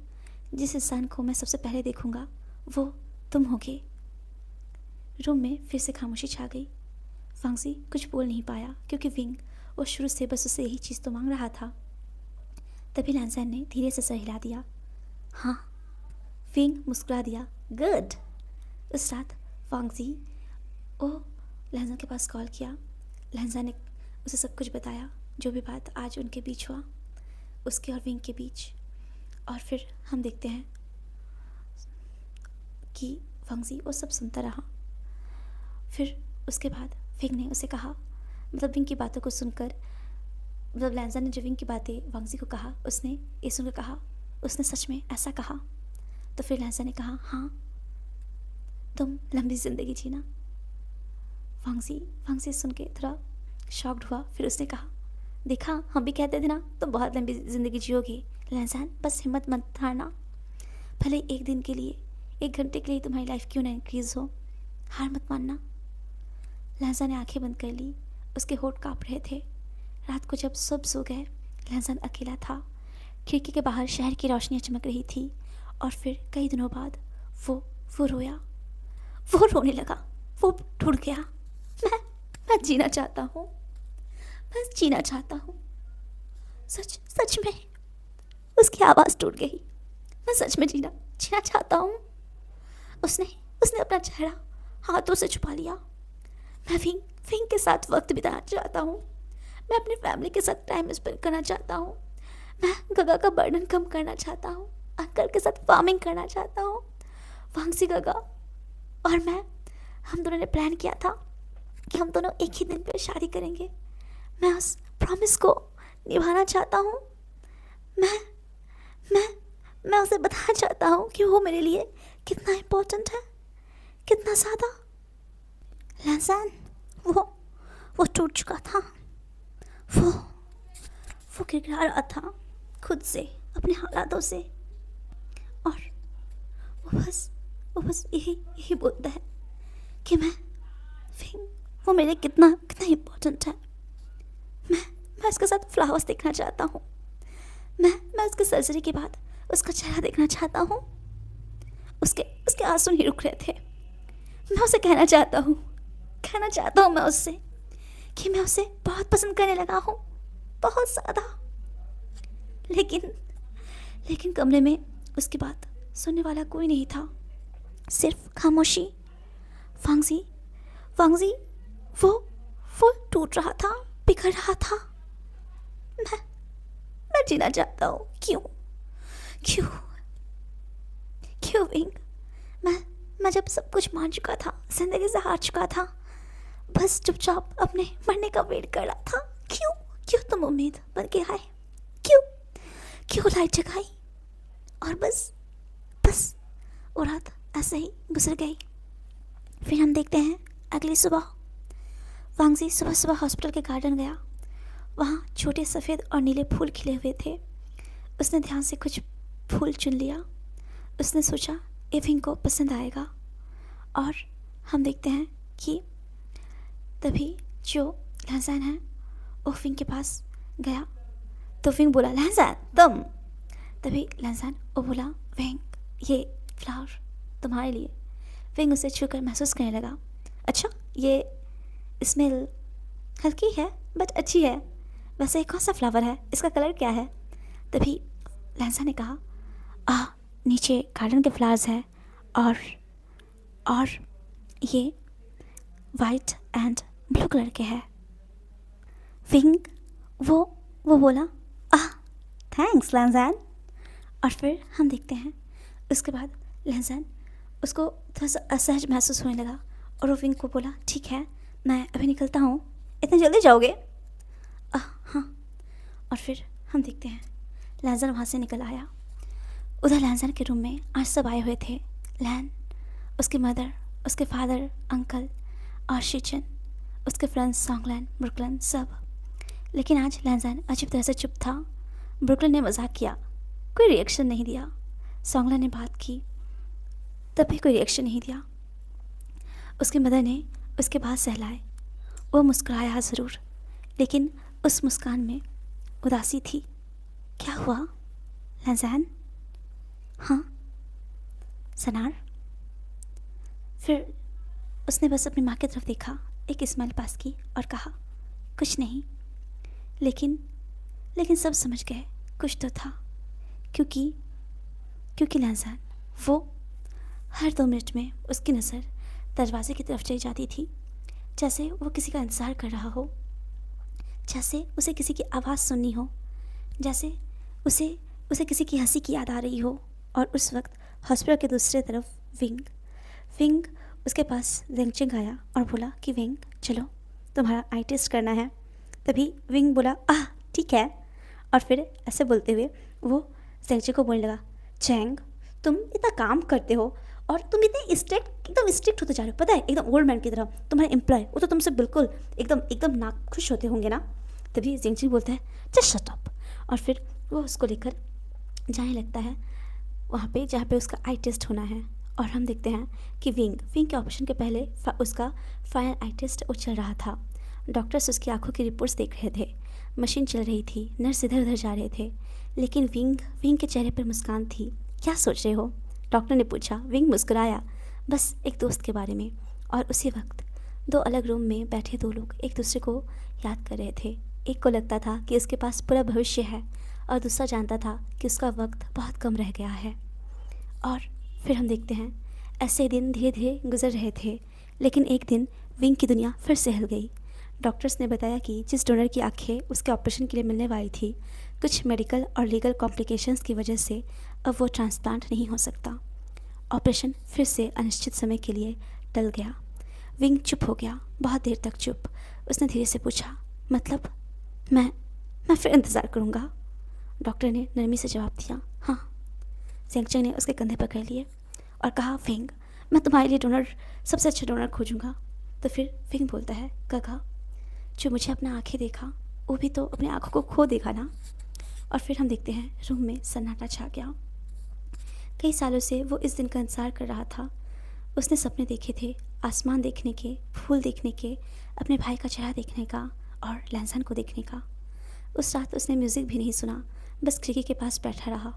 जिस इंसान को मैं सबसे पहले देखूंगा वो तुम होगे। रूम में फिर से खामोशी छा गई। वांगजी कुछ बोल नहीं पाया क्योंकि विंग वो शुरू से बस उसे यही चीज़ तो मांग रहा था। तभी लहजान ने धीरे से सर हिला दिया। हाँ। विंग मुस्कुरा दिया। गुड। उस रात वांगजी वो लहजान के पास कॉल किया। लहजान ने उसे सब कुछ बताया, जो भी बात आज उनके बीच हुआ, उसके और विंग के बीच। और फिर हम देखते हैं कि वांगजी वो सब सुनता रहा। फिर उसके बाद विंग ने उसे कहा, मतलब विंग की बातों को सुनकर, मतलब लहजान ने जो विंग की बातें वांगजी को कहा, उसने ये सुनकर कहा, उसने सच में ऐसा कहा? तो फिर लहजान ने कहा, हाँ तुम लंबी ज़िंदगी जीना। वांगजी सुन के थोड़ा शॉक्ड हुआ। फिर उसने कहा, देखा हम भी कहते थे ना तुम बहुत लंबी ज़िंदगी जियोगे। लहजान बस हिम्मत मत हारना, भले एक दिन के लिए, एक घंटे के लिए तुम्हारी लाइफ क्यों ना इंक्रीज़ हो, हार मत मानना। लहजान ने आंखें बंद कर ली। उसके होठ काँप रहे थे। रात को जब सब सो गए, लहजान अकेला था। खिड़की के बाहर शहर की रोशनियाँ चमक रही थी। और फिर कई दिनों बाद वो रोया, वो रोने लगा, वो टूट गया। मैं जीना चाहता हूँ, बस जीना चाहता हूँ। सच में उसकी आवाज़ टूट गई। मैं सच में जीना जीना चाहता हूँ। उसने उसने अपना चेहरा हाथों से छुपा लिया। मैं विंग के साथ वक्त बिताना चाहता हूँ। मैं अपनी फैमिली के साथ टाइम स्पेंड करना चाहता हूँ। मैं गगा का बर्डन कम करना चाहता हूँ। अंकल के साथ फार्मिंग करना चाहता हूँ। वांगसी गगा और मैं, हम दोनों ने प्लान किया था कि हम दोनों एक ही दिन पे शादी करेंगे। मैं उस प्रॉमिस को निभाना चाहता हूँ। मैं मैं मैं उसे बताना चाहता हूँ कि वो मेरे लिए कितना इम्पोर्टेंट है, कितना ज़्यादा। लहजान वो टूट चुका था। वो वो गिड़गिड़ा रहा था खुद से, अपने हालातों से। और वो बस यही बोलता है कि वो मेरे कितना कितना इम्पोर्टेंट है। मैं उसके साथ फ्लावर्स देखना चाहता हूँ। मैं उसके सर्जरी के बाद उसका चेहरा देखना चाहता हूँ। उसके आंसू नहीं रुक रहे थे। मैं उसे कहना चाहता हूँ मैं उससे कि मैं उसे बहुत पसंद करने लगा हूँ, बहुत ज़्यादा। लेकिन कमरे में उसकी बात सुनने वाला कोई नहीं था, सिर्फ खामोशी। वांगजी वो टूट रहा था, बिखर रहा था। मैं जीना चाहता हूँ। क्यों विंग? मैं जब सब कुछ मान चुका था, जिंदगी से हार चुका था, बस चुपचाप अपने मरने का वेट कर रहा था। क्यों तुम उम्मीद बन के आए? क्यों लाइट जगाई? और बस वो रात ऐसे ही गुजर गई। फिर हम देखते हैं अगली सुबह। वांगजी सुबह हॉस्पिटल के गार्डन गया। वहाँ छोटे सफ़ेद और नीले फूल खिले हुए थे। उसने ध्यान से कुछ फूल चुन लिया। उसने सोचा विंग को पसंद आएगा। और हम देखते हैं कि तभी जो लहजान है वो विंग के पास गया। तो विंग बोला, लहजान तुम। तभी लहजान वो बोला, विंग ये फ्लावर तुम्हारे लिए। विंग उसे छूकर महसूस करने लगा। अच्छा, ये स्मेल हल्की है बट अच्छी है। वैसे कौन सा फ्लावर है, इसका कलर क्या है? तभी लहजा ने कहा, नीचे गार्डन के फ्लावर्स है और ये वाइट एंड ब्लू कलर के हैं। विंग वो बोला, थैंक्स लहजान। और फिर हम देखते हैं उसके बाद लहजान उसको थोड़ा सा असहज महसूस होने लगा और वो विंग को बोला, ठीक है मैं अभी निकलता हूँ। इतने जल्दी जाओगे? हाँ। और फिर हम देखते हैं लहजान वहाँ से निकल आया। उधर लहजान के रूम में आज सब आए हुए थे। लैन, उसकी मदर, उसके फादर, अंकल और शिचन, उसके फ्रेंड्स सॉन्गलैन, ब्रुकलिन, सब। लेकिन आज लहजान अजीब तरह से चुप था। ब्रुकलिन ने मजाक किया, कोई रिएक्शन नहीं दिया। सॉन्गलैन ने बात की, तब भी कोई रिएक्शन नहीं दिया। उसकी मदर ने उसके बात सहलाए। वो मुस्कुराया ज़रूर, लेकिन उस मुस्कान में उदासी थी। क्या हुआ लहजान? हाँ सनार? फिर उसने बस अपनी माँ की तरफ देखा, एक स्माइल पास की और कहा, कुछ नहीं। लेकिन सब समझ गए कुछ तो था, क्योंकि लहजान वो हर 2 मिनट में उसकी नज़र दरवाजे की तरफ चली जाती थी, जैसे वो किसी का इंतज़ार कर रहा हो, जैसे उसे किसी की आवाज़ सुननी हो, जैसे उसे किसी की हंसी की याद आ रही हो। और उस वक्त हॉस्पिटल के दूसरे तरफ विंग उसके पास जेंगचिंग आया और बोला कि विंग चलो तुम्हारा आई टेस्ट करना है। तभी विंग बोला, ठीक है। और फिर ऐसे बोलते हुए वो जेंगचिंग को बोलने लगा, चैंग तुम इतना काम करते हो और तुम इतने एकदम स्ट्रिक्ट होते जा रहे हो, पता है, एकदम ओल्ड मैन की तरह। तुम्हारे एम्प्लॉय वो तो तुमसे बिल्कुल एकदम नाखुश होते होंगे ना। तभी जेंगचिंग बोलता है, जस्ट शट अप। और फिर वो उसको लेकर जाने लगता है वहाँ पे जहाँ पे उसका आई टेस्ट होना है। और हम देखते हैं कि विंग के ऑपरेशन के पहले उसका फाइनल आई टेस्ट वो चल रहा था। डॉक्टर्स उसकी आंखों की रिपोर्ट्स देख रहे थे, मशीन चल रही थी, नर्स इधर उधर जा रहे थे, लेकिन विंग के चेहरे पर मुस्कान थी। क्या सोच रहे हो? डॉक्टर ने पूछा। विंग मुस्कुराया, बस एक दोस्त के बारे में। और उसी वक्त 2 अलग रूम में बैठे 2 लोग एक दूसरे को याद कर रहे थे। एक को लगता था कि उसके पास पूरा भविष्य है और दूसरा जानता था कि उसका वक्त बहुत कम रह गया है। और फिर हम देखते हैं ऐसे दिन धीरे धीरे गुजर रहे थे, लेकिन एक दिन विंग की दुनिया फिर से हिल गई। डॉक्टर्स ने बताया कि जिस डोनर की आंखें उसके ऑपरेशन के लिए मिलने वाली थी, कुछ मेडिकल और लीगल कॉम्प्लिकेशंस की वजह से अब वो ट्रांसप्लांट नहीं हो सकता। ऑपरेशन फिर से अनिश्चित समय के लिए टल गया। विंग चुप हो गया, बहुत देर तक चुप। उसने धीरे से पूछा, मतलब मैं फिर इंतज़ार करूँगा। डॉक्टर ने नरमी से जवाब दिया, हाँ। ज़ेंगचेंग ने उसके कंधे पकड़ लिए और कहा, विंग, मैं तुम्हारे लिए डोनर, सबसे अच्छा डोनर खोजूँगा। तो फिर विंग बोलता है, काका, जो मुझे अपना आँखें देखा वो भी तो अपनी आँखों को खो देगा ना। और फिर हम देखते हैं रूम में सन्नाटा छा गया। कई सालों से वो इस दिन का इंतज़ार कर रहा था। उसने सपने देखे थे, आसमान देखने के, फूल देखने के, अपने भाई का चेहरा देखने का और लैंसन को देखने का। उस रात उसने म्यूज़िक भी नहीं सुना, बस खिड़की के पास बैठा रहा।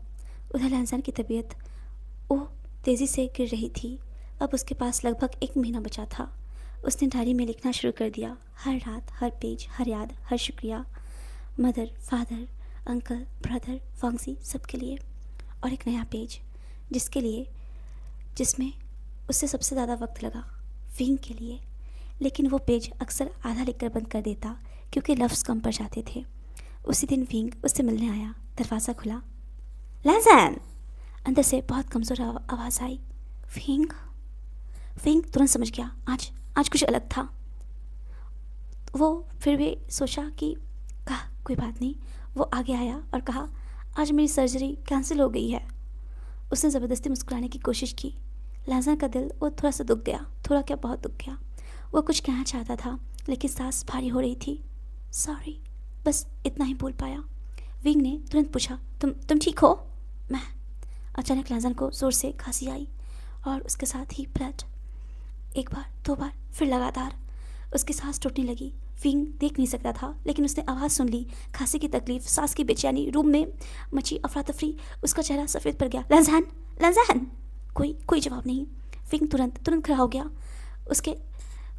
उधर लैंसन की तबीयत वो तेज़ी से गिर रही थी। अब उसके पास लगभग 1 महीना बचा था। उसने डायरी में लिखना शुरू कर दिया, हर रात, हर पेज, हर याद, हर शुक्रिया, मदर, फादर, अंकल, ब्रदर, वांगजी, सबके लिए। और एक नया पेज जिसमें उससे सबसे ज़्यादा वक्त लगा, विंग के लिए। लेकिन वो पेज अक्सर आधा लिखकर बंद कर देता क्योंकि लफ्ज़ कम पड़ जाते थे। उसी दिन विंग उससे मिलने आया। दरवाज़ा खुला। लैंसन! अंदर से बहुत कमज़ोर आवाज़ आई, विंग। विंग तुरंत समझ गया, आज कुछ अलग था। वो फिर भी सोचा कि कहा कोई बात नहीं। वो आगे आया और कहा, आज मेरी सर्जरी कैंसिल हो गई है। उसने ज़बरदस्ती मुस्कुराने की कोशिश की। लैंसन का दिल वो थोड़ा सा दुख गया, थोड़ा क्या बहुत दुख गया। वो कुछ कहना चाहता था लेकिन सांस भारी हो रही थी। सॉरी, बस इतना ही बोल पाया। विंग ने तुरंत पूछा, तुम ठीक हो? मैं। अचानक लैंसन को ज़ोर से खांसी आई और उसके साथ ही ब्लड। 1 बार, 2 बार, फिर लगातार। उसकी सांस टूटने लगी। विंग देख नहीं सकता था लेकिन उसने आवाज़ सुन ली। खांसी की तकलीफ, सांस की बेचैनी, रूम में मची अफरा तफरी। उसका चेहरा सफ़ेद पड़ गया। लैंसन! लैंसन! कोई जवाब नहीं। विंग तुरंत खड़ा हो गया।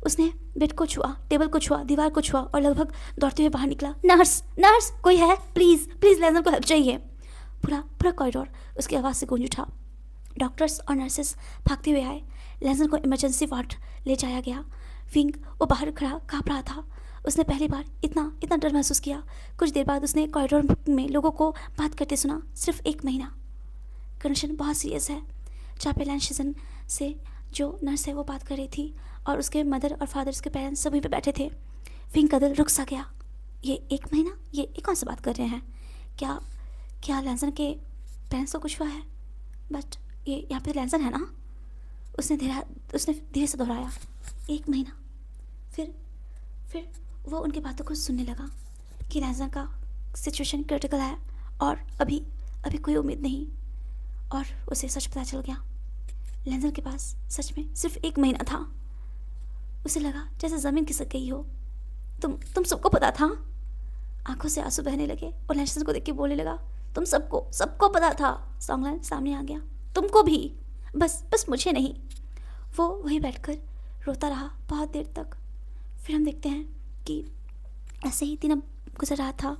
उसने बेड को छुआ, टेबल को छुआ, दीवार को छुआ और लगभग दौड़ते हुए बाहर निकला। नर्स, कोई है? प्लीज़ लैंसन को हेल्प चाहिए। पूरा कॉरिडोर उसकी आवाज़ से गूंज उठा। डॉक्टर्स और नर्सेस भागते हुए आए। लैंसन को इमरजेंसी वार्ड ले जाया गया। विंग वो बाहर खड़ा काँप रहा था। उसने पहली बार इतना डर महसूस किया। कुछ देर बाद उसने कॉरिडोर में लोगों को बात करते सुना। सिर्फ 1 महीना। कंडीशन बहुत सीरियस है। चापे लैंशन से जो नर्स है वो बात कर रही थी और उसके मदर और फादर, उसके पेरेंट्स सभी पे बैठे थे। विंग का दिल रुक सा गया। ये 1 महीना, ये कौन सी बात कर रहे हैं? क्या लैंसन के पेरेंट्स को कुछ हुआ है? बट ये यहाँ पे लैंसन है ना? उसने धीरे से दोहराया, 1 महीना। फिर वो उनकी बातों को सुनने लगा कि लैंसन का सिचुएशन क्रिटिकल है और अभी कोई उम्मीद नहीं। और उसे सच पता चल गया, लैंसन के पास सच में सिर्फ 1 महीना था। उसे लगा जैसे ज़मीन खिसक गई हो। तुम सबको पता था? आंखों से आंसू बहने लगे और लैंसन को देख के बोलने लगा, तुम सबको पता था। सॉन्गलैन सामने आ गया, तुमको भी, बस मुझे नहीं। वो वहीं बैठकर रोता रहा बहुत देर तक। फिर हम देखते हैं कि ऐसे ही दिन गुजर रहा था।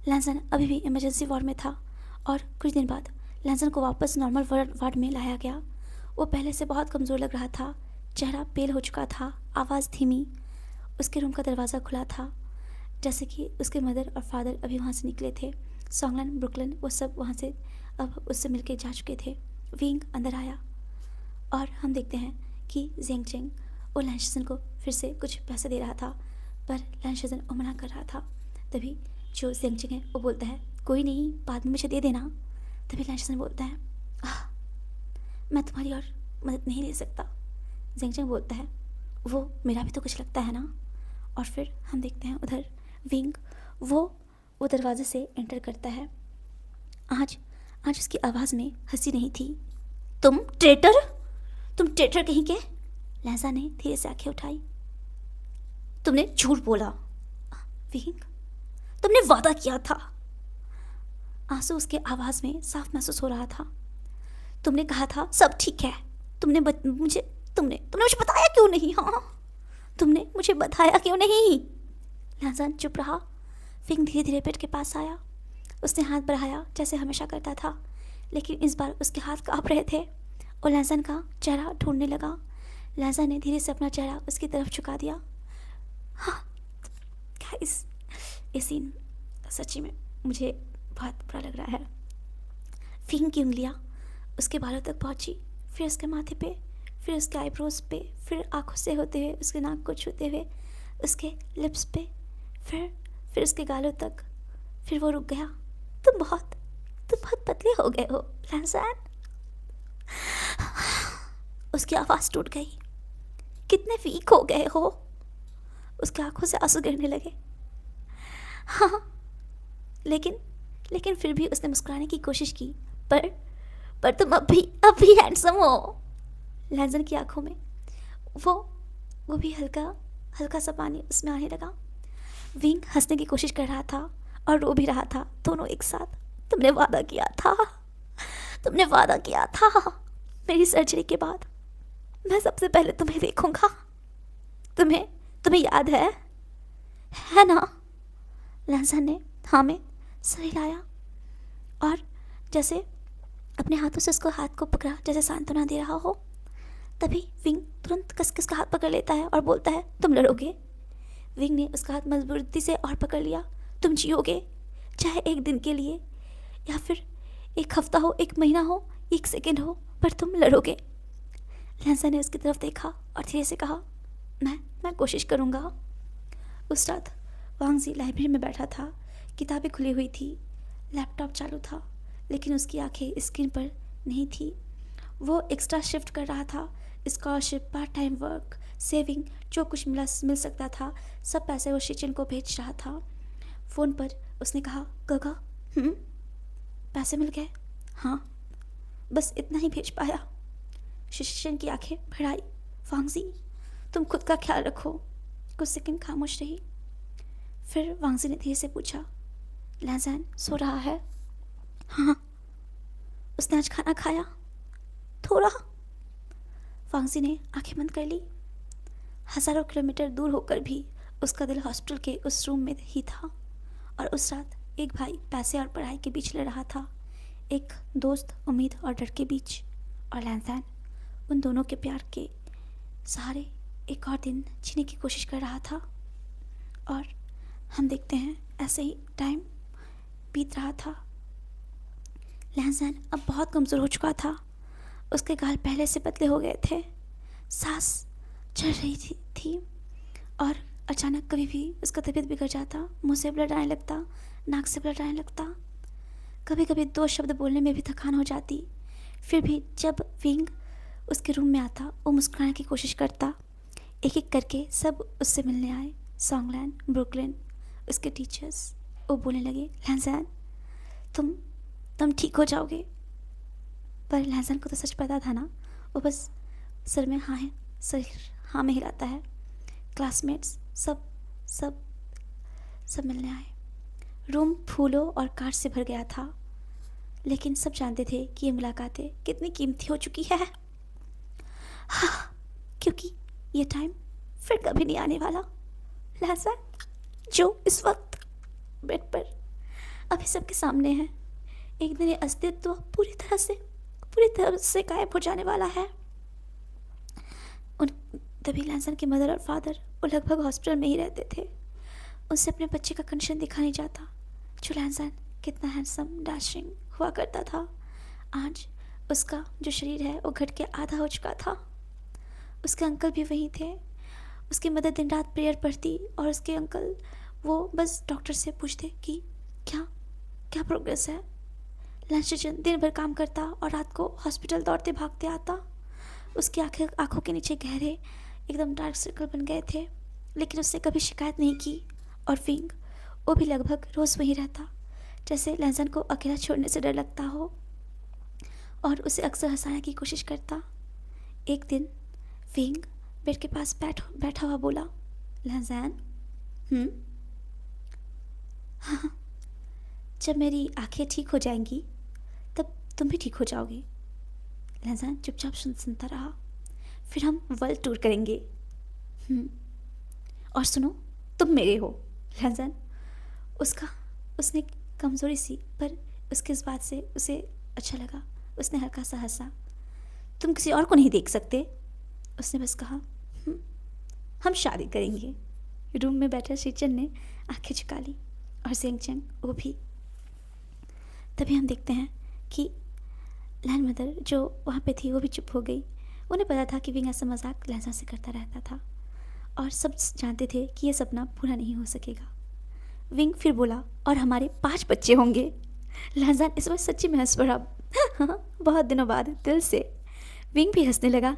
लैंसन अभी भी इमरजेंसी वार्ड में था और कुछ दिन बाद लैंसन को वापस नॉर्मल वार्ड में लाया गया। वो पहले से बहुत कमज़ोर लग रहा था। चेहरा पेल हो चुका था, आवाज़ धीमी। उसके रूम का दरवाज़ा खुला था, जैसे कि उसके मदर और फादर अभी वहाँ से निकले थे। सॉन्गलैन, ब्रुकलिन, वो सब वहाँ से अब उससे मिलके जा चुके थे। विंग अंदर आया और हम देखते हैं कि ज़ेंगचेंग और लैंशन को फिर से कुछ पैसे दे रहा था, पर लैंशन वो मना कर रहा था। तभी जो ज़ेंगचेंग है वो बोलता है, कोई नहीं, बाद में मुझे दे देना। तभी लैंशन बोलता है, मैं तुम्हारी और मदद नहीं ले सकता। ज़ेंगचेंग बोलता है, वो मेरा भी तो कुछ लगता है ना। और फिर हम देखते हैं उधर विंग वो दरवाजे से एंटर करता है। आज उसकी आवाज़ में हंसी नहीं थी। तुम ट्रेटर कहीं के? लैंसन ने धीरे से आंखें उठाई। तुमने झूठ बोला विंग, तुमने वादा किया था। आंसू उसके आवाज़ में साफ महसूस हो रहा था। तुमने कहा था सब ठीक है। तुमने मुझे बताया क्यों नहीं? हाँ, तुमने मुझे बताया क्यों नहीं? लैंसन चुप रहा। विंग धीरे धीरे बेड के पास आया। उसने हाथ बढ़ाया जैसे हमेशा करता था, लेकिन इस बार उसके हाथ काँप रहे थे। और लहसन का चेहरा ढूंढने लगा। लहसन ने धीरे से अपना चेहरा उसकी तरफ झुका दिया। हाँ गाइस, ये सीन सच्ची में मुझे बहुत बुरा लग रहा है। फिंग की उंगलियाँ उसके बालों तक पहुंची, फिर उसके माथे पे, फिर उसके आईब्रोज पे, फिर आंखों से होते हुए उसके नाक को छूते हुए उसके लिप्स पे, फिर उसके गालों तक। फिर वो रुक गया। तुम बहुत पतले हो गए हो लहसन। उसकी आवाज़ टूट गई। कितने वीक हो गए हो। उसकी आंखों से आंसू गिरने लगे। हाँ, लेकिन फिर भी उसने मुस्कुराने की कोशिश की। पर तुम अब भी हैंडसम हो। लहसन की आंखों में वो भी हल्का सा पानी उसमें आने लगा। विंग हंसने की कोशिश कर रहा था और रो भी रहा था, दोनों एक साथ। तुमने वादा किया था मेरी सर्जरी के बाद मैं सबसे पहले तुम्हें देखूंगा। तुम्हें याद है ना? लहसन ने हाँ में सर हिलाया और जैसे अपने हाथों से उसको हाथ को पकड़ा, जैसे सांत्वना दे रहा हो। तभी विंग तुरंत कस का हाथ पकड़ लेता है और बोलता है, तुम लड़ोगे? विंग ने उसका हाथ मजबूती से और पकड़ लिया। तुम जियोगे, चाहे एक दिन के लिए या फिर एक हफ्ता हो, एक महीना हो, एक सेकंड हो, पर तुम लड़ोगे। लहसन ने उसकी तरफ देखा और धीरे से कहा, मैं कोशिश करूँगा। उस रात वांगजी लाइब्रेरी में बैठा था। किताबें खुली हुई थी, लैपटॉप चालू था, लेकिन उसकी आंखें स्क्रीन पर नहीं थी। वो एक्स्ट्रा शिफ्ट कर रहा था। Scholarship, part time work, saving, जो कुछ मिल सकता था, सब पैसे वो शिचिन को भेज रहा था। फ़ोन पर उसने कहा, गगा पैसे मिल गए? हाँ, बस इतना ही भेज पाया। शिचिन की आंखें भर आई। वांगजी, तुम खुद का ख्याल रखो। कुछ सेकंड खामोश रही। फिर वांगजी ने धीरे से पूछा, लहसन सो रहा है? हाँ। उसने आज खाना खाया? थोड़ा। वांगजी ने आंखें बंद कर ली। हज़ारों किलोमीटर दूर होकर भी उसका दिल हॉस्पिटल के उस रूम में ही था। और उस रात एक भाई पैसे और पढ़ाई के बीच लड़ रहा था, एक दोस्त उम्मीद और डर के बीच, और लहसन उन दोनों के प्यार के सहारे एक और दिन जीने की कोशिश कर रहा था। और हम देखते हैं ऐसे ही टाइम बीत रहा था। लहसन अब बहुत कमज़ोर हो चुका था। उसके गाल पहले से पतले हो गए थे, सांस चढ़ रही थी और अचानक कभी भी उसका तबीयत बिगड़ जाता, मुंह से ब्लड आने लगता, नाक से ब्लड आने लगता। कभी कभी 2 शब्द बोलने में भी थकान हो जाती। फिर भी जब विंग उसके रूम में आता, वो मुस्कुराने की कोशिश करता। एक एक करके सब उससे मिलने आए, सॉन्गलैन, ब्रुकलिन, उसके टीचर्स। वो बोलने लगे, लहसन तुम ठीक हो जाओगे। पर लहसन को तो सच पता था ना। वो बस सर हाँ में हिलाता है। क्लासमेट्स सब मिलने आए। रूम फूलों और कार्ड से भर गया था, लेकिन सब जानते थे कि ये मुलाकातें कितनी कीमती हो चुकी है। हाँ, क्योंकि ये टाइम फिर कभी नहीं आने वाला। लहसन जो इस वक्त बेड पर अभी सबके सामने है, एक दिन ये अस्तित्व पूरी तरह से गायब हो जाने वाला है। तभी लहसन के मदर और फादर वो लगभग हॉस्पिटल में ही रहते थे। उनसे अपने बच्चे का कंडीशन देखा नहीं जाता। जो लहसन कितना हैंडसम, डैशिंग हुआ करता था, आज उसका जो शरीर है वो घट के आधा हो चुका था। उसके अंकल भी वहीं थे। उसकी मदर दिन रात प्रेयर पढ़ती और उसके अंकल वो बस डॉक्टर से पूछते कि क्या प्रोग्रेस है। लंचन दिन भर काम करता और रात को हॉस्पिटल दौड़ते भागते आता। उसकी आंखों के नीचे गहरे एकदम डार्क सर्कल बन गए थे, लेकिन उसने कभी शिकायत नहीं की। और विंग वो भी लगभग रोज़ वहीं रहता, जैसे लहसन को अकेला छोड़ने से डर लगता हो, और उसे अक्सर हंसाने की कोशिश करता। एक दिन विंग बेड के पास बैठा हुआ बोला, लहसन हाँ, जब मेरी आंखें ठीक हो जाएंगी तब तुम भी ठीक हो जाओगी। लहसन चुपचाप सुनता रहा। फिर हम वर्ल्ड टूर करेंगे। और सुनो, तुम मेरे हो। लहसन उसने कमज़ोरी सी, पर उसके इस बात से उसे अच्छा लगा। उसने हल्का सा हंसा। तुम किसी और को नहीं देख सकते? उसने बस कहा, हम शादी करेंगे। रूम में बैठा शीचन ने आंखें झुका ली और सेंगचेंग वो भी। तभी हम देखते हैं कि लैन मदर जो वहाँ पे थी वो भी चुप हो गई। उन्हें पता था कि विंग ऐसा मजाक लहजा से करता रहता था और सब जानते थे कि ये सपना पूरा नहीं हो सकेगा। विंग फिर बोला, और हमारे 5 बच्चे होंगे। लहजान इस बार सच्ची में हंस पड़ा, बहुत दिनों बाद दिल से। विंग भी हंसने लगा।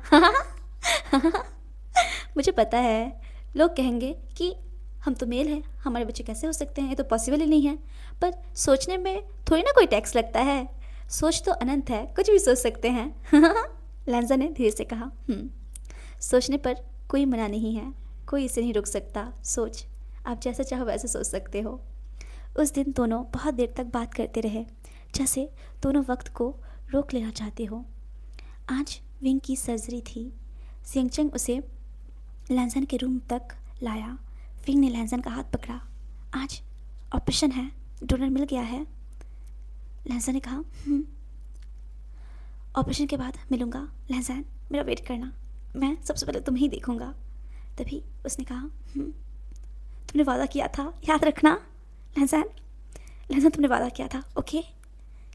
मुझे पता है लोग कहेंगे कि हम तो मेल हैं, हमारे बच्चे कैसे हो सकते हैं, ये तो पॉसिबल ही नहीं है। पर सोचने में थोड़ी ना कोई टैक्स लगता है, सोच तो अनंत है, कुछ भी सोच सकते हैं। लैंजा ने धीरे से कहा, सोचने पर कोई मना नहीं है, कोई इसे नहीं रोक सकता। सोच, आप जैसा चाहो वैसे सोच सकते हो। उस दिन दोनों बहुत देर तक बात करते रहे, जैसे दोनों वक्त को रोक लेना चाहते हो। आज विंग की सर्जरी थी। सेंगचेंग उसे लैंजन के रूम तक लाया। विंग ने लैंजन का हाथ पकड़ा। आज ऑपरेशन है, डोनर मिल गया है। लैंजन ने कहा, ऑपरेशन के बाद मिलूँगा। लैंजन, मेरा वेट करना, मैं सबसे पहले तुम्हें ही देखूँगा। तभी उसने कहा, तुमने वादा किया था, याद रखना। लैंजन, तुमने वादा किया था, ओके?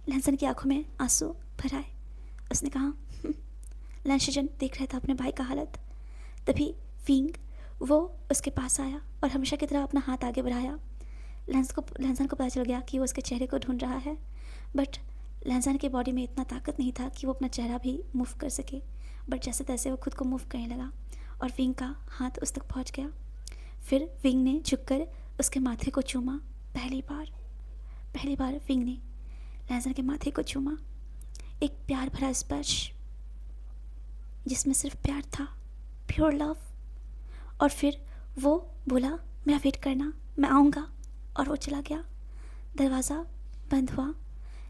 लैंजन की आंखों में आंसू भर आए। उसने कहा, लैंशजन देख रहा था अपने भाई का हालत। तभी विंग वो उसके पास आया और हमेशा की तरह अपना हाथ आगे बढ़ाया। लैंजन को पता चल गया कि वो उसके चेहरे को ढूंढ रहा है, बट लैंजन के बॉडी में इतना ताकत नहीं था कि वो अपना चेहरा भी मूव कर सके। बट जैसे तैसे वो खुद को मूव करने लगा और विंग का हाथ उस तक पहुंच गया। फिर विंग ने झुककर उसके माथे को चूमा। पहली बार विंग ने लैंजन के माथे को चूमा। एक प्यार भरा स्पर्श जिसमें सिर्फ प्यार था, प्योर लव। और फिर वो बोला, मेरा वेट करना, मैं आऊँगा। और वो चला गया। दरवाज़ा बंद हुआ।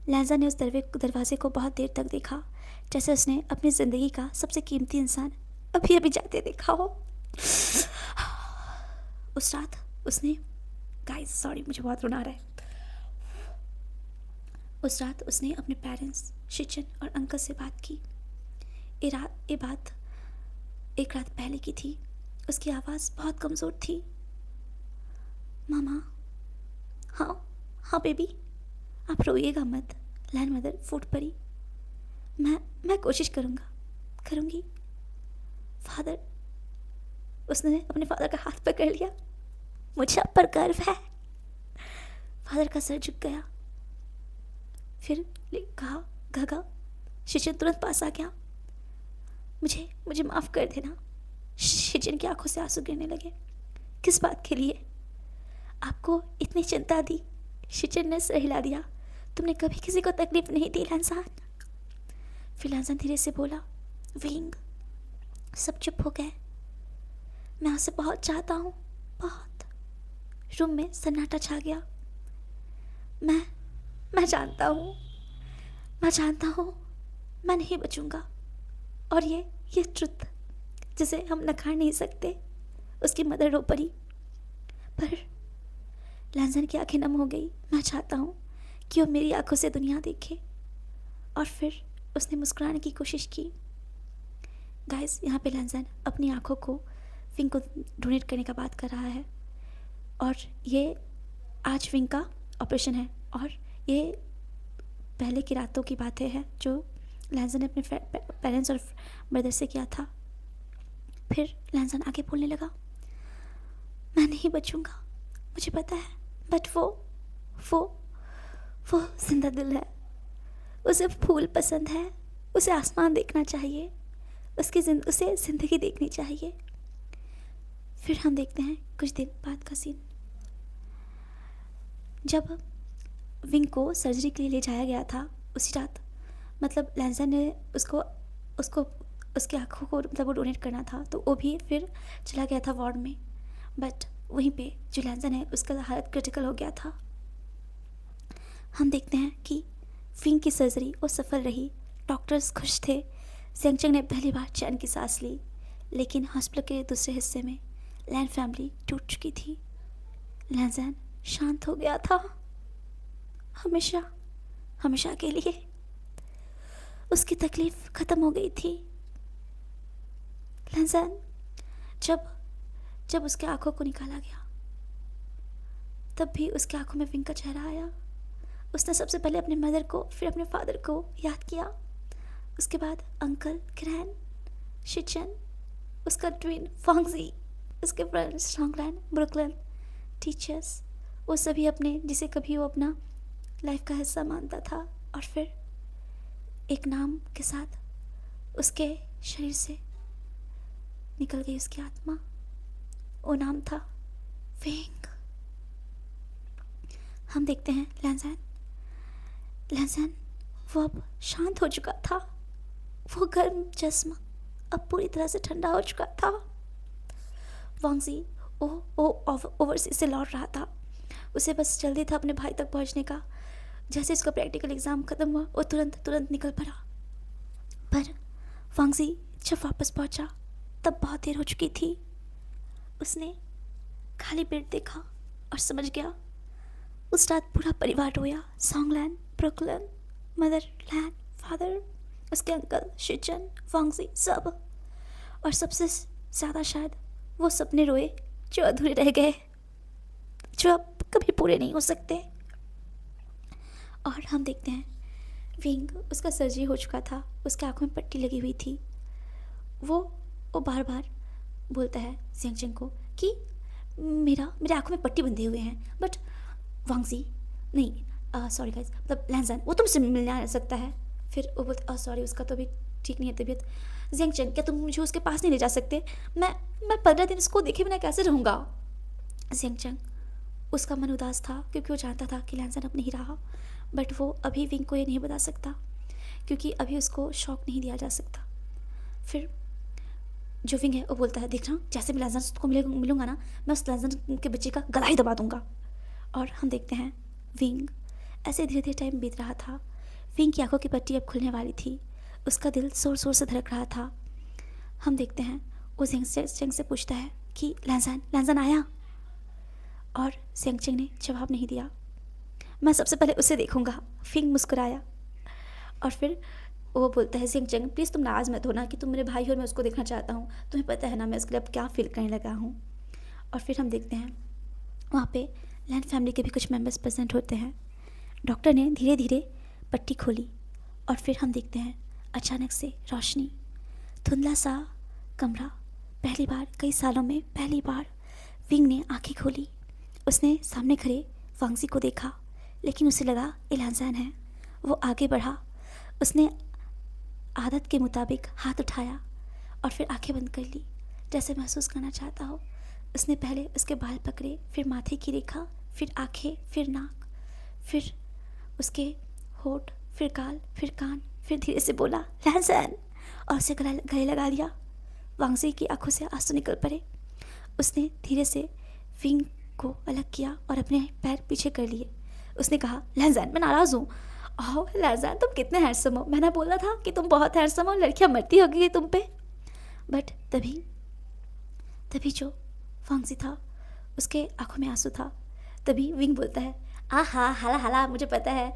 लैंजा ने उस दरवाजे को बहुत देर तक देखा, जैसे उसने अपनी ज़िंदगी का सबसे कीमती इंसान अभी अभी जाते देखा हो। उस रात उसने, गाइस सॉरी मुझे बहुत रोना आ रहा है। उस रात उसने अपने पेरेंट्स शिचन और अंकल से बात की। ये बात एक रात पहले की थी। उसकी आवाज़ बहुत कमज़ोर थी। मामा, हाँ बेबी, आप रोइएगा मत। लैन मदर फूट पड़ी। मैं कोशिश करूँगी। फादर, उसने अपने फादर का हाथ पकड़ लिया। मुझे आप पर गर्व है। फादर का सर झुक गया। फिर कहा, गागा। शिचन तुरंत पास आ गया। मुझे माफ़ कर देना। शिचन की आंखों से आंसू गिरने लगे। किस बात के लिए? आपको इतनी चिंता दी। शिचन ने सर हिला दिया। तुमने कभी किसी को तकलीफ नहीं दी लैंसान। फिर लैंसान धीरे से बोला, विंग। सब चुप हो गए। मैं उसे बहुत चाहता हूँ, बहुत। रूम में सन्नाटा छा गया। मैं जानता हूँ मैं नहीं बचूंगा। और ये ट्रुथ जिसे हम नकार नहीं सकते। उसकी मदर रो पड़ी। पर लैंजन की आंखें नम हो गई। मैं चाहता हूँ कि वो मेरी आंखों से दुनिया देखे। और फिर उसने मुस्कुराने की कोशिश की। गाइस, यहाँ पे लैंजन अपनी आंखों को विंग को डोनेट करने का बात कर रहा है। और ये आज विंग का ऑपरेशन है। और ये पहले की रातों की बातें हैं जो लैंजन ने अपने पेरेंट्स और ब्रदर से किया था। फिर लैंजन आगे बोलने लगा, मैं नहीं बचूंगा, मुझे पता है। बट वो जिंदा दिल है। उसे फूल पसंद है। उसे आसमान देखना चाहिए। उसे ज़िंदगी देखनी चाहिए। फिर हम देखते हैं कुछ दिन बाद का सीन। जब विंग को सर्जरी के लिए ले जाया गया था, उसी रात मतलब लैंजन ने उसको उसकी आँखों को मतलब वो डोनेट करना था, तो वो भी फिर चला गया था वार्ड में। बट वहीं पे जो लैंजन है उसका हालत क्रिटिकल हो गया था। हम देखते हैं कि विंग की सर्जरी वो सफल रही। डॉक्टर्स खुश थे। सेंगचेंग ने पहली बार चैन की सांस ली। लेकिन हॉस्पिटल के दूसरे हिस्से में लैन फैमिली टूट चुकी थी। लैंजन शांत हो गया था, हमेशा के लिए। उसकी तकलीफ़ ख़त्म हो गई थी। लैंजान, जब जब उसके आंखों को निकाला गया तब भी उसके आंखों में विंग का चेहरा आया। उसने सबसे पहले अपने मदर को, फिर अपने फादर को याद किया। उसके बाद अंकल, ग्रैंड, शिचन, उसका ट्विन फॉन्गजी, उसके फ्रेंड्स सॉन्गलैन, ब्रुकलिन, टीचर्स, वो सभी अपने जिसे कभी वो अपना लाइफ का हिस्सा मानता था। और फिर एक नाम के साथ उसके शरीर से निकल गई उसकी आत्मा। वो नाम था विंग। हम देखते हैं लैंजान वो अब शांत हो चुका था। वो गर्म जिस्म अब पूरी तरह से ठंडा हो चुका था। वांगजी वो ओवरसीज से लौट रहा था। उसे बस जल्दी था अपने भाई तक पहुंचने का। जैसे उसका प्रैक्टिकल एग्ज़ाम ख़त्म हुआ वो तुरंत निकल पड़ा। पर वांगजी जब वापस पहुंचा तब बहुत देर हो चुकी थी। उसने खाली पेट देखा और समझ गया। उस रात पूरा परिवार रोया। सॉन्गलैन, ब्रुकलिन, मदर लैन, फादर, उसके अंकल, शिचन, वांगजी, सब। और सबसे ज़्यादा शायद वो सपने रोए जो अधूरे रह गए, जो अब कभी पूरे नहीं हो सकते। और हम देखते हैं विंग, उसका सर्जरी हो चुका था, उसके आंखों में पट्टी लगी हुई थी। वो बार बार बोलता है जियांगचेंग को कि मेरे आंखों में पट्टी बंधे हुए हैं। बट वांगजी नहीं, सॉरी गाइस, मतलब लैंजान वो तुमसे मिलने आ सकता है। फिर वो बोलता सॉरी उसका तो अभी ठीक नहीं है तबीयत। जियांगचेंग, क्या तुम मुझे उसके पास नहीं ले जा सकते? मैं 15 दिन उसको देखे बिना कैसे रहूँगा? जियांगचेंग, उसका मन उदास था क्योंकि वो जानता था कि लैंजान अब नहीं रहा। बट वो अभी विंग को ये नहीं बता सकता क्योंकि अभी उसको शॉक नहीं दिया जा सकता। फिर जो विंग है वो बोलता है, देख रहा हूँ जैसे मैं लैंजान को मिलूंगा ना, मैं उस लैंजान के बच्चे का गला ही दबा दूंगा। और हम देखते हैं विंग, ऐसे धीरे धीरे टाइम बीत रहा था। विंग की आंखों की पट्टी अब खुलने वाली थी। उसका दिल जोर जोर से धड़क रहा था। हम देखते हैं वो जियांगचेंग से पूछता है कि लैंजान आया? और जियांगचेंग ने जवाब नहीं दिया। मैं सबसे पहले उसे देखूंगा। विंग मुस्कुराया और फिर वो बोलता है, जियांगचेंग प्लीज़ तुम नाराज़ मत होना कि तुम मेरे भाई हो और मैं उसको देखना चाहता हूँ। तुम्हें पता है ना मैं उसके लिए अब क्या फील करने लगा हूँ। और फिर हम देखते हैं वहाँ पे लैन फैमिली के भी कुछ मेंबर्स प्रेजेंट होते हैं। डॉक्टर ने धीरे धीरे पट्टी खोली और फिर हम देखते हैं अचानक से रोशनी, धुंधला सा कमरा। पहली बार कई सालों में पहली बार विंग ने आंखें खोली। उसने सामने खड़े वांगजी को देखा लेकिन उसे लगा ये लैंजान है। वो आगे बढ़ा। उसने आदत के मुताबिक हाथ उठाया और फिर आंखें बंद कर ली जैसे महसूस करना चाहता हो। उसने पहले उसके बाल पकड़े, फिर माथे की रेखा, फिर आंखें, फिर नाक, फिर उसके होठ, फिर गाल, फिर कान, फिर धीरे से बोला लैंजान और उसे गले लगा लिया। वांगजी की आंखों से आंसू निकल पड़े। उसने धीरे से विंग को अलग किया और अपने पैर पीछे कर लिए। उसने कहा, लैंजान मैं नाराज़ हूँ। ओह लैंजान तुम कितने हैंडसम हो। मैंने बोला था कि तुम बहुत हैंडसम हो, लड़कियाँ मरती होगी तुम पे। बट तभी जो वांगजी था उसके आंखों में आंसू था। तभी विंग बोलता है, आहा हाला मुझे पता है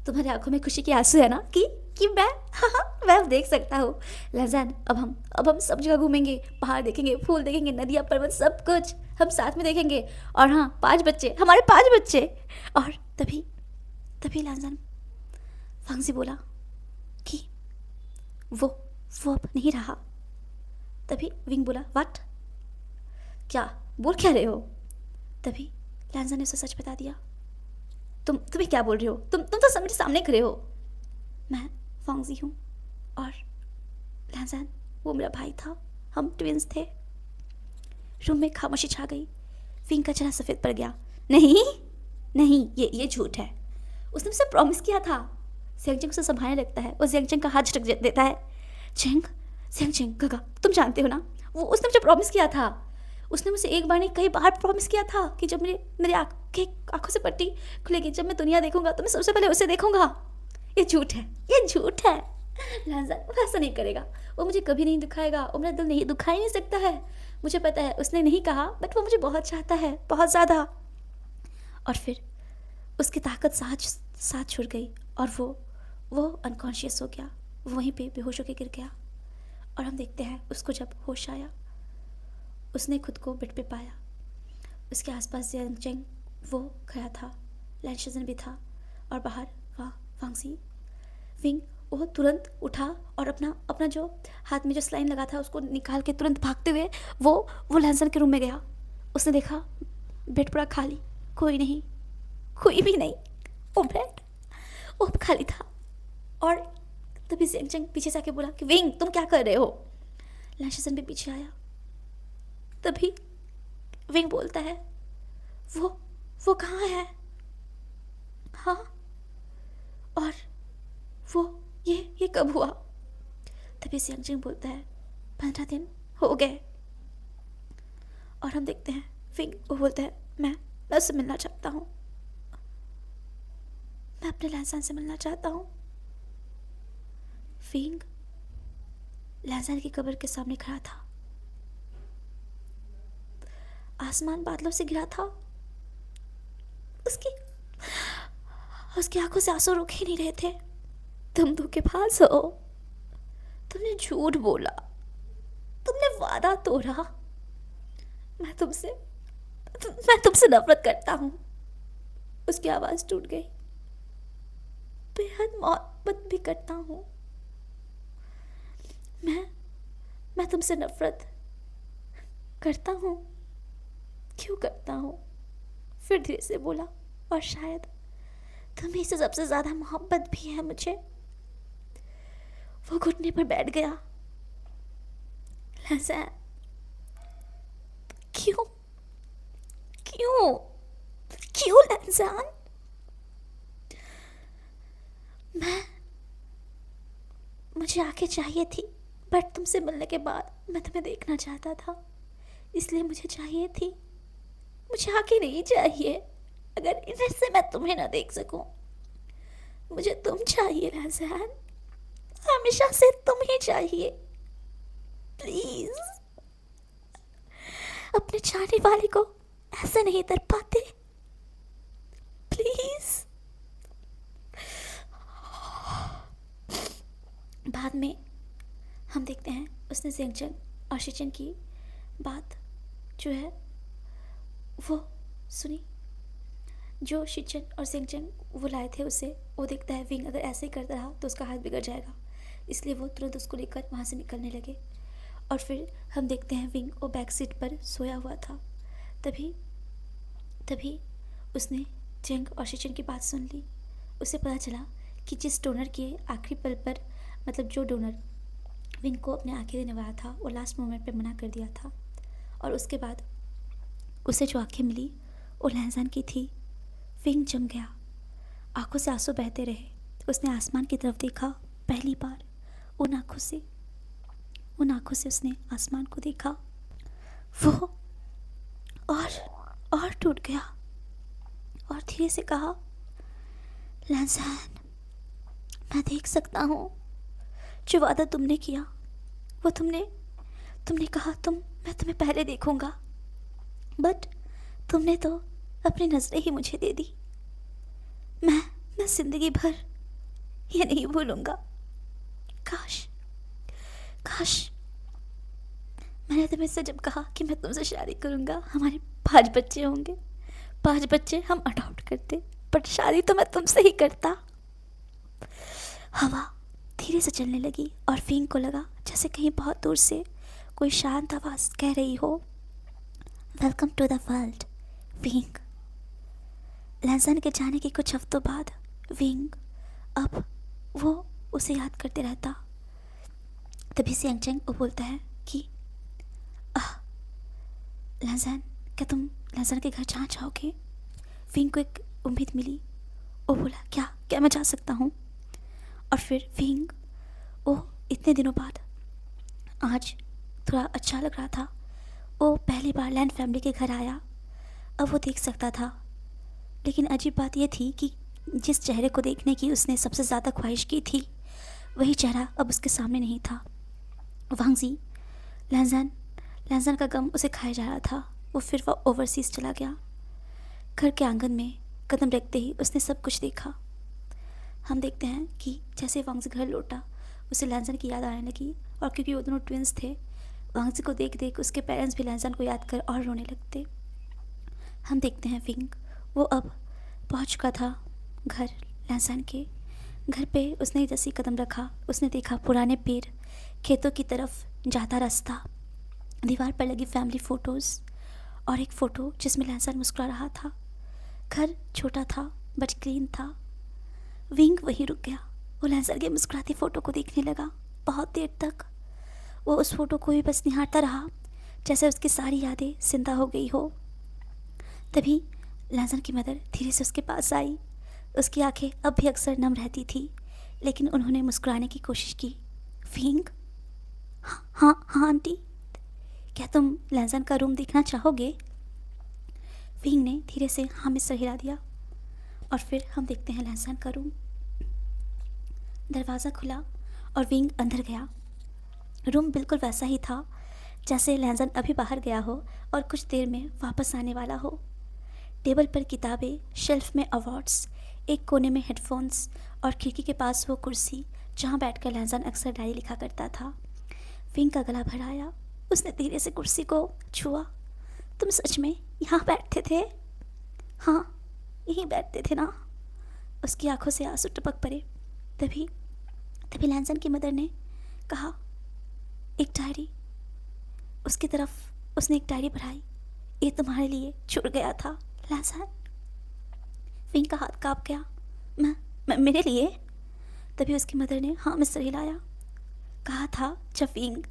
तुम्हारी आंखों में खुशी के आंसू है ना कि मैं अब देख सकता हूँ। लैंजान अब हम सब जगह घूमेंगे, पहाड़ देखेंगे, फूल देखेंगे, नदियाँ, पर्वत, सब कुछ हम साथ में देखेंगे। और हाँ 5 बच्चे, हमारे 5 बच्चे। और तभी लैंजान वांगजी बोला कि वो अब नहीं रहा। तभी विंग बोला, व्हाट? क्या बोल क्या रहे हो? तभी लैंजान ने उसे सच बता दिया। तुम्हें क्या बोल रहे हो? तुम तो मेरे सामने खड़े हो। मैं वांगजी हूँ और लैंजान वो मेरा भाई था, हम ट्विंस थे। रूम में खामोशी छा गई। विंग का चेहरा सफ़ेद पड़ गया। नहीं ये झूठ है। उसने मुझसे प्रॉमिस किया था। जियांगचेंग उसे संभालने लगता है और जियांगचेंग का हाथ झटक देता है। जियांगचेंग गगा तुम जानते हो ना, वो उसने मुझे प्रॉमिस किया था। उसने मुझे एक बार नहीं कई बार प्रॉमिस किया था कि जब मेरे आंखों से पट्टी खुलेगी, जब मैं दुनिया देखूंगा तो मैं सबसे पहले उसे देखूंगा। ये झूठ है। लैंजान वो ऐसा नहीं करेगा, वो मुझे कभी नहीं दुखाएगा, वो मेरा दिल नहीं दुखा ही नहीं सकता है। मुझे पता है उसने नहीं कहा, बट वो मुझे बहुत चाहता है, बहुत ज़्यादा। और फिर उसकी ताकत साथ छूट गई और वो अनकॉन्शियस हो गया। वो वहीं पे बेहोश होकर गिर गया। और हम देखते हैं उसको जब होश आया, उसने खुद को बेड पे पाया। उसके आसपास जेंग वो खड़ा था, लैंशजन भी था, और बाहर वांगजी विंग। वो तुरंत उठा और अपना जो हाथ में जो स्लाइन लगा था उसको निकाल के तुरंत भागते हुए वो लैंसन के रूम में गया। उसने देखा बेड पूरा खाली, कोई नहीं, कोई भी नहीं। वो बेड वो खाली था। और तभी जेंग पीछे से आके बोला कि विंग तुम क्या कर रहे हो। लैंशजन भी पीछे आया। तभी विंग बोलता है वो कहाँ है। हाँ, और वो ये कब हुआ। तभी जिंग बोलता है 15 दिन हो गए। और हम देखते हैं विंग वो बोलता है मैं उससे मिलना चाहता हूँ, मैं अपने लैंसन से मिलना चाहता हूँ। विंग लैंसन की कब्र के सामने खड़ा था। आसमान बादलों से घिरा था। उसकी आंखों से आंसू रुक ही नहीं रहे थे। तुम धोखेबाज हो, तुमने झूठ बोला, तुमने वादा तोड़ा। मैं तुमसे नफरत करता हूँ। उसकी आवाज टूट गई। बेहद मोहब्बत भी करता हूँ। मैं तुमसे नफरत करता हूँ। क्यों करता हूँ? फिर धीरे से बोला, और शायद तुम्हें से सबसे ज्यादा मोहब्बत भी है मुझे। वो घुटने पर बैठ गया। लैंसन, क्यों क्यों क्यों लैंसन? मुझे आंखें चाहिए थी, बट तुमसे मिलने के बाद मैं तुम्हें देखना चाहता था, इसलिए मुझे चाहिए थी। मुझे आंखें नहीं चाहिए अगर इधर से मैं तुम्हें ना देख सकूं। मुझे तुम चाहिए लैंसन, हमेशा से तुम ही चाहिए। प्लीज अपने चाहने वाले को ऐसे नहीं तड़पाते, प्लीज। बाद में हम देखते हैं उसने जिंगचन और शिचन की बात जो है वो सुनी। जो शिचन और जिंगचन वो लाए थे उससे, वो देखता है विंग अगर ऐसे ही करता रहा तो उसका हाथ बिगड़ जाएगा, इसलिए वो तुरंत उसको लेकर वहाँ से निकलने लगे। और फिर हम देखते हैं विंग वो बैक सीट पर सोया हुआ था। तभी उसने जेंग और शिचन की बात सुन ली। उसे पता चला कि जिस डोनर के आखिरी पल पर, मतलब जो डोनर विंग को अपने आंखें देने वाला था, वो लास्ट मोमेंट पे मना कर दिया था। और उसके बाद उसे जो आंखें मिली वो लैंसन की थी। विंग जम गया, आंखों से आंसू बहते रहे। उसने आसमान की तरफ देखा पहली बार। उन आंखों से उसने आसमान को देखा। वो और टूट गया और धीरे से कहा, लैंसन, मैं देख सकता हूँ जो वादा तुमने किया, वो तुमने कहा मैं तुम्हें पहले देखूंगा, बट तुमने तो अपनी नजरें ही मुझे दे दी। मैं जिंदगी भर ये नहीं भूलूंगा। काश मैंने तुम्हें से जब कहा कि मैं तुमसे शादी करूंगा, हमारे 5 बच्चे होंगे, 5 बच्चे हम अडॉप्ट करते, बट शादी तो मैं तुमसे ही करता। हवा धीरे से चलने लगी और विंग को लगा जैसे कहीं बहुत दूर से कोई शांत आवाज कह रही हो, welcome to the world wing. लैंसन के जाने के कुछ हफ्तों बाद विंग अब वो उसे याद करते रहता। तभी से जिंगचन वो बोलता है कि लैंसन, क्या तुम लैंसन के घर जहाँ जाओगे? विंग को एक उम्मीद मिली। वो बोला, क्या मैं जा सकता हूँ? और फिर विंग वो इतने दिनों बाद आज थोड़ा अच्छा लग रहा था। वो पहली बार लैंड फैमिली के घर आया, अब वो देख सकता था। लेकिन अजीब बात यह थी कि जिस चेहरे को देखने की उसने सबसे ज़्यादा ख्वाहिश की थी, वही चेहरा अब उसके सामने नहीं था। वांगजी, लैंसन का गम उसे खाया जा रहा था। वो फिर ओवरसीज चला गया। घर के आंगन में कदम रखते ही उसने सब कुछ देखा। हम देखते हैं कि जैसे वांगजी घर लौटा, उसे लैंसन की याद आने लगी, और क्योंकि वो दोनों ट्विंस थे, वांगजी को देख देख उसके पेरेंट्स भी लैंसन को याद कर और रोने लगते। हम देखते हैं विंग, वो अब पहुंच चुका था घर लैंसन के। घर पे उसने जैसे ही कदम रखा, उसने देखा पुराने पेड़, खेतों की तरफ जाता रास्ता, दीवार पर लगी फैमिली फ़ोटोज़ और एक फ़ोटो जिसमें लैंसन मुस्कुरा रहा था। घर छोटा था बट क्लीन था। विंग वहीं रुक गया। वो लैंसन के मुस्कुराती फ़ोटो को देखने लगा। बहुत देर तक वो उस फ़ोटो को भी बस निहारता रहा, जैसे उसकी सारी यादें जिंदा हो गई हो। तभी लैंसन की मदर धीरे से उसके पास आई। उसकी आंखें अब भी अक्सर नम रहती थी, लेकिन उन्होंने मुस्कुराने की कोशिश की। विंग, हाँ हाँ हाँ आंटी, क्या तुम लैंसन का रूम देखना चाहोगे? विंग ने धीरे से हाँ में सर हिला दिया, और फिर हम देखते हैं लैंसन का रूम। दरवाज़ा खुला और विंग अंदर गया। रूम बिल्कुल वैसा ही था जैसे लैंसन अभी बाहर गया हो और कुछ देर में वापस आने वाला हो। टेबल पर किताबें, शेल्फ में अवार्ड्स, एक कोने में हेडफोन्स और खिड़की के पास वो कुर्सी जहाँ बैठकर लैंसन अक्सर डायरी लिखा करता था। विंग का गला भर आया। उसने धीरे से कुर्सी को छुआ। तुम सच में यहाँ बैठते थे? हाँ, यहीं बैठते थे ना। उसकी आंखों से आंसू टपक पड़े। तभी तभी लैंसन की मदर ने कहा, एक डायरी। उसकी तरफ उसने एक डायरी बढ़ाई। ये तुम्हारे लिए छूट गया था लैंसन। विंग का हाथ कांप गया। मैं मेरे लिए? तभी उसकी मदर ने हाँ में सर हिलाया। कहा था जब विंग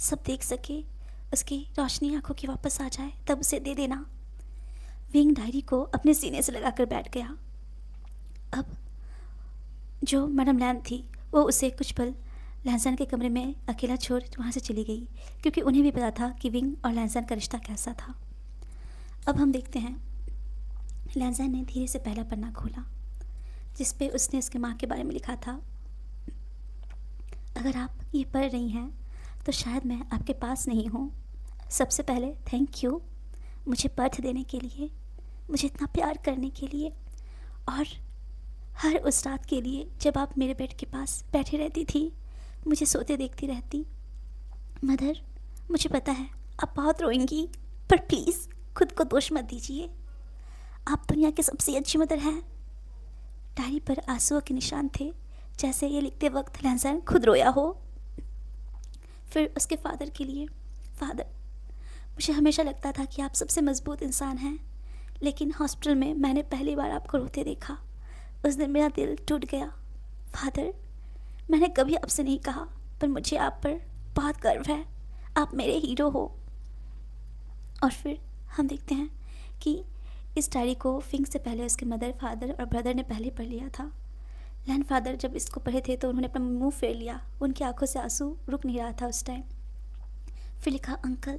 सब देख सके, उसकी रोशनी आंखों की वापस आ जाए, तब उसे दे देना। विंग डायरी को अपने सीने से लगाकर बैठ गया। अब जो मैडम लैन थी वो उसे कुछ पल लैंसन के कमरे में अकेला छोड़ वहाँ से चली गई, क्योंकि उन्हें भी पता था कि विंग और लैंसन का रिश्ता कैसा था। अब हम देखते हैं लैंसन ने धीरे से पहला पन्ना खोला, जिस पे उसने उसके माँ के बारे में लिखा था। अगर आप ये पढ़ रही हैं तो शायद मैं आपके पास नहीं हूँ। सबसे पहले थैंक यू मुझे बर्थ देने के लिए, मुझे इतना प्यार करने के लिए, और हर उस रात के लिए जब आप मेरे बेड के पास बैठी रहती थी, मुझे सोते देखती रहती। मदर, मुझे पता है आप बहुत रोएंगी, पर प्लीज़ खुद को दोष मत दीजिए। आप दुनिया की सबसे अच्छी मदर हैं। डायरी पर आंसुओं के निशान थे, जैसे ये लिखते वक्त लैंसन खुद रोया हो। फिर उसके फादर के लिए, फादर, मुझे हमेशा लगता था कि आप सबसे मजबूत इंसान हैं, लेकिन हॉस्पिटल में मैंने पहली बार आपको रोते देखा। उस दिन मेरा दिल टूट गया। फादर, मैंने कभी आपसे नहीं कहा, पर मुझे आप पर बहुत गर्व है। आप मेरे हीरो हो। और फिर हम देखते हैं कि इस डायरी को विंग से पहले उसके मदर, फादर और ब्रदर ने पहले पढ़ लिया था। लैन फादर जब इसको पढ़े थे तो उन्होंने अपना मुंह फेर लिया। उनकी आंखों से आंसू रुक नहीं रहा था उस टाइम। फिर लिखा, अंकल,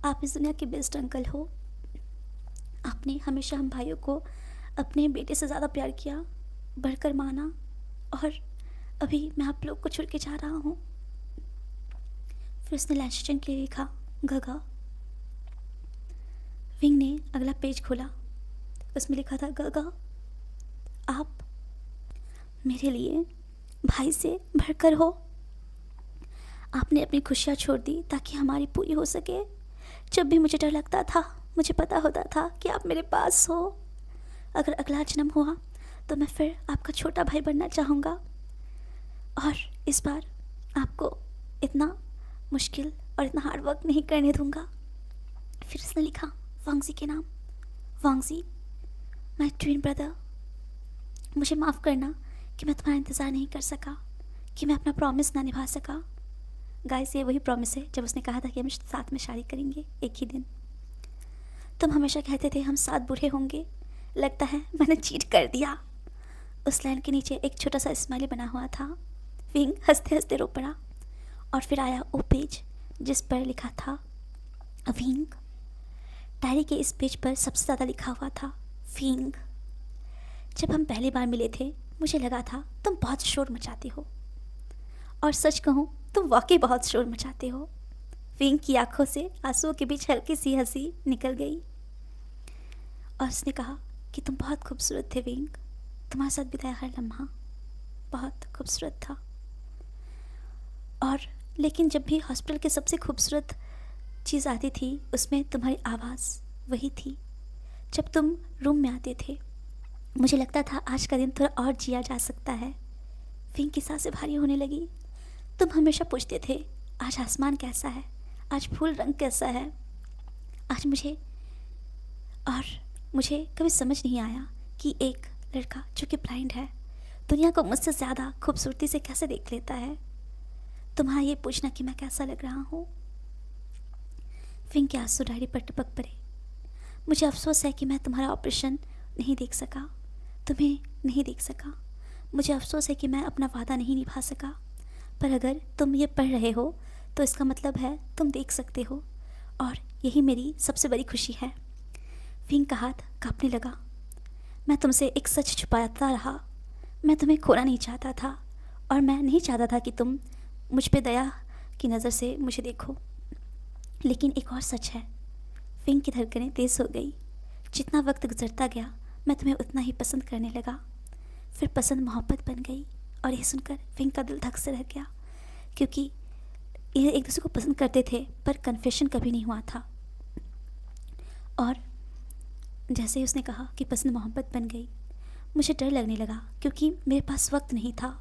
आप इस दुनिया के बेस्ट अंकल हो। आपने हमेशा हम भाइयों को अपने बेटे से ज़्यादा प्यार किया, बढ़कर माना, और अभी मैं आप लोग को छोड़ के जा रहा हूँ। फिर उसने लैंसन के लिए लिखा, गगा। विंग ने अगला पेज खोला। उसमें लिखा था, गगा, आप मेरे लिए भाई से बढ़कर हो। आपने अपनी खुशियाँ छोड़ दी ताकि हमारी पूरी हो सके। जब भी मुझे डर लगता था, मुझे पता होता था कि आप मेरे पास हो। अगर अगला जन्म हुआ तो मैं फिर आपका छोटा भाई बनना चाहूँगा, और इस बार आपको इतना मुश्किल और इतना हार्ड वर्क नहीं करने दूँगा। फिर उसने लिखा वांगजी के नाम, वांगजी, माय ट्विन ब्रदर, मुझे माफ़ करना कि मैं तुम्हारा इंतज़ार नहीं कर सका, कि मैं अपना प्रॉमिस ना निभा सका। गाइस, ये वही प्रॉमिस है जब उसने कहा था कि हम साथ में शादी करेंगे एक ही दिन। तुम हमेशा कहते थे हम साथ बूढ़े होंगे, लगता है मैंने चीट कर दिया। उस लाइन के नीचे एक छोटा सा स्माइली बना हुआ था। विंग हंसते हंसते रो पड़ा, और फिर आया वो पेज जिस पर लिखा था विंग। डायरी के इस पेज पर सबसे ज़्यादा लिखा हुआ था विंग। जब हम पहली बार मिले थे मुझे लगा था तुम बहुत शोर मचाते हो, और सच कहूँ तुम वाकई बहुत शोर मचाते हो। विंग की आंखों से आंसुओं के बीच हल्की सी हंसी निकल गई, और उसने कहा कि तुम बहुत खूबसूरत थे विंग। तुम्हारे साथ बिताया हर लम्हा बहुत खूबसूरत था। और लेकिन जब भी हॉस्पिटल की सबसे खूबसूरत चीज़ आती थी उसमें तुम्हारी आवाज़ वही थी। जब तुम रूम में आते थे मुझे लगता था आज का दिन थोड़ा और जिया जा सकता है। फिंग की सांसें भारी होने लगी। तुम हमेशा पूछते थे आज आसमान कैसा है, आज फूल रंग कैसा है। आज मुझे कभी समझ नहीं आया कि एक लड़का जो कि ब्लाइंड है दुनिया को मुझसे ज़्यादा खूबसूरती से कैसे देख लेता है। तुम्हारा ये पूछना कि मैं कैसा लग रहा हूँ। फिंग के आंसू डायरी पर टपक पड़े। मुझे अफसोस है कि मैं तुम्हारा ऑपरेशन नहीं देख सका, तुम्हें नहीं देख सका। मुझे अफसोस है कि मैं अपना वादा नहीं निभा सका। पर अगर तुम ये पढ़ रहे हो तो इसका मतलब है तुम देख सकते हो, और यही मेरी सबसे बड़ी खुशी है। फिंग का हाथ कांपने लगा। मैं तुमसे एक सच छुपाता रहा। मैं तुम्हें खोना नहीं चाहता था और मैं नहीं चाहता था कि तुम मुझ पे दया की नज़र से मुझे देखो। लेकिन एक और सच है। फिंग की धड़कनें तेज़ हो गई। जितना वक्त गुजरता गया मैं तुम्हें उतना ही पसंद करने लगा। फिर पसंद मोहब्बत बन गई। और यह सुनकर फिंग का दिल धक से रह गया, क्योंकि ये एक दूसरे को पसंद करते थे पर कन्फेशन कभी नहीं हुआ था। और जैसे ही उसने कहा कि पसंद मोहब्बत बन गई मुझे डर लगने लगा, क्योंकि मेरे पास वक्त नहीं था।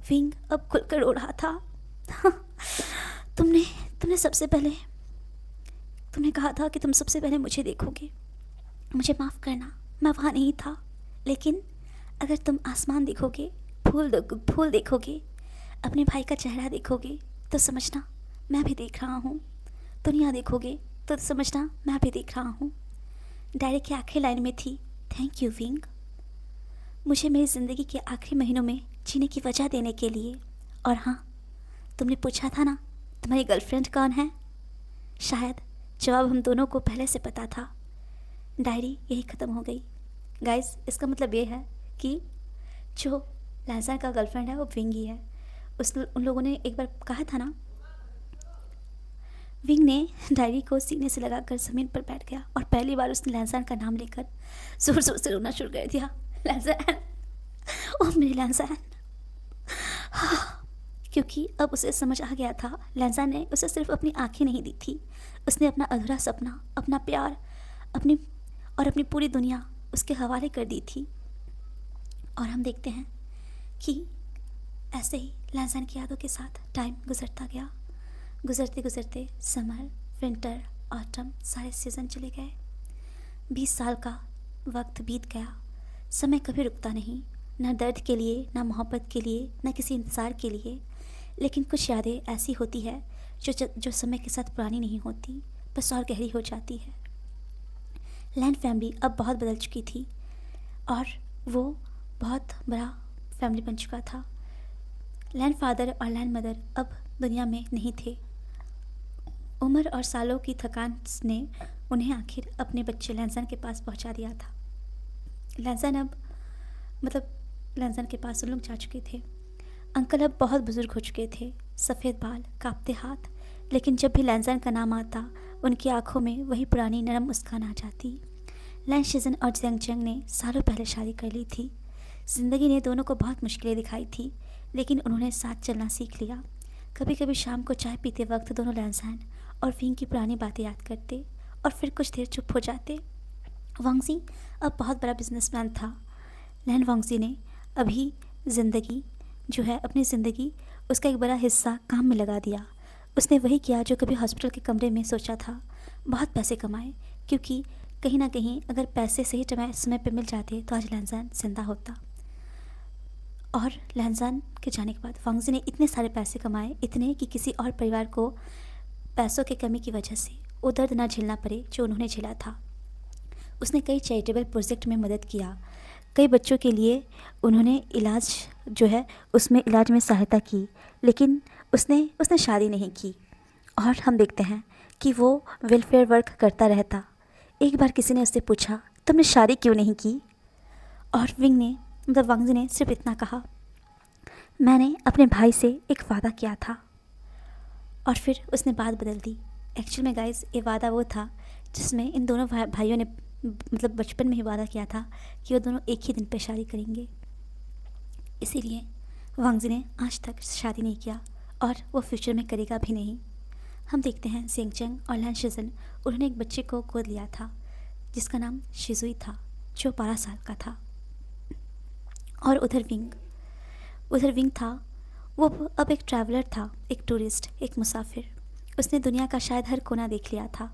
फिंग अब खुलकर रो रहा था। तुमने सबसे पहले तुमने कहा था कि तुम सबसे पहले मुझे देखोगे। मुझे माफ़ करना, मैं वहाँ नहीं था। लेकिन अगर तुम आसमान देखोगे, फूल देखोगे, अपने भाई का चेहरा देखोगे तो समझना मैं भी देख रहा हूँ। दुनिया देखोगे तो समझना मैं भी देख रहा हूँ। डायरी की आखिरी लाइन में थी, थैंक यू फिंग, मुझे मेरी ज़िंदगी के आखिरी महीनों में जीने की वजह देने के लिए। और हाँ, तुमने पूछा था ना तुम्हारी गर्लफ्रेंड कौन है। शायद जवाब हम दोनों को पहले से पता था। डायरी यही ख़त्म हो गई। गाइस, इसका मतलब ये है कि जो लैज़र का गर्लफ्रेंड है वो विंग ही है। उन लोगों ने एक बार कहा था ना। विंग ने डायरी को सीने से लगाकर ज़मीन पर बैठ गया और पहली बार उसने लैंसान का नाम लेकर ज़ोर ज़ोर से रोना शुरू कर दिया। लैंसान, ओह मेरी लैंसान। क्योंकि अब उसे समझ आ गया था लैंसान ने उसे सिर्फ अपनी आंखें नहीं दी थी, उसने अपना अधूरा सपना, अपना प्यार, अपनी पूरी दुनिया उसके हवाले कर दी थी। और हम देखते हैं कि ऐसे ही लैंसान की यादों के साथ टाइम गुजरता गया। गुजरते गुजरते समर, विंटर, ऑटम सारे सीज़न चले गए। 20 साल का वक्त बीत गया। समय कभी रुकता नहीं, ना दर्द के लिए, ना मोहब्बत के लिए, ना किसी इंतज़ार के लिए। लेकिन कुछ यादें ऐसी होती है जो समय के साथ पुरानी नहीं होती, बस और गहरी हो जाती है। लैन फैमिली अब बहुत बदल चुकी थी और वो बहुत बड़ा फैमिली बन चुका था। लैन फादर और लैन मदर अब दुनिया में नहीं थे। उम्र और सालों की थकान ने उन्हें आखिर अपने बच्चे लैंसन के पास पहुंचा दिया था। लैंसन के पास उन लोग जा चुके थे। अंकल अब बहुत बुजुर्ग हो चुके थे, सफ़ेद बाल, कांपते हाथ। लेकिन जब भी लैंसन का नाम आता उनकी आंखों में वही पुरानी नरम मुस्कान आ जाती। लैन शिजन और जंग जंग ने सालों पहले शादी कर ली थी। ज़िंदगी ने दोनों को बहुत मुश्किलें दिखाई थी, लेकिन उन्होंने साथ चलना सीख लिया। कभी कभी शाम को चाय पीते वक्त दोनों लैंसन और फिंग की पुरानी बातें याद करते और फिर कुछ देर चुप हो जाते। वांगजी अब बहुत बड़ा बिजनेसमैन था। लैन वांगजी ने अपनी ज़िंदगी उसका एक बड़ा हिस्सा काम में लगा दिया। उसने वही किया जो कभी हॉस्पिटल के कमरे में सोचा था, बहुत पैसे कमाए, क्योंकि कहीं ना कहीं अगर पैसे सही समय पर मिल जाते तो आज लैंसन जिंदा होता। और लैंसन के जाने के बाद वांगजी ने इतने सारे पैसे कमाए, इतने कि किसी और परिवार को पैसों की कमी की वजह से वो दर्द ना झेलना पड़े जो उन्होंने झेला था। उसने कई चैरिटेबल प्रोजेक्ट में मदद किया। कई बच्चों के लिए उन्होंने इलाज में सहायता की। लेकिन उसने शादी नहीं की। और हम देखते हैं कि वो वेलफेयर वर्क करता रहता। एक बार किसी ने उससे पूछा, तुमने शादी क्यों नहीं की? और वांगजी ने सिर्फ इतना कहा, मैंने अपने भाई से एक वादा किया था। और फिर उसने बात बदल दी। एक्चुअल में गाइस, ये वादा वो था जिसमें इन दोनों भाइयों ने बचपन में ही वादा किया था कि वो दोनों एक ही दिन पे शादी करेंगे। इसीलिए वांगजी ने आज तक शादी नहीं किया और वो फ्यूचर में करेगा भी नहीं। हम देखते हैं सेंगचेंग और लैन शिजन, उन्होंने एक बच्चे को गोद लिया था जिसका नाम शिजुई था, जो 12 साल का था। और उधर विंग था, वो अब एक ट्रैवलर था, एक टूरिस्ट, एक मुसाफिर। उसने दुनिया का शायद हर कोना देख लिया था।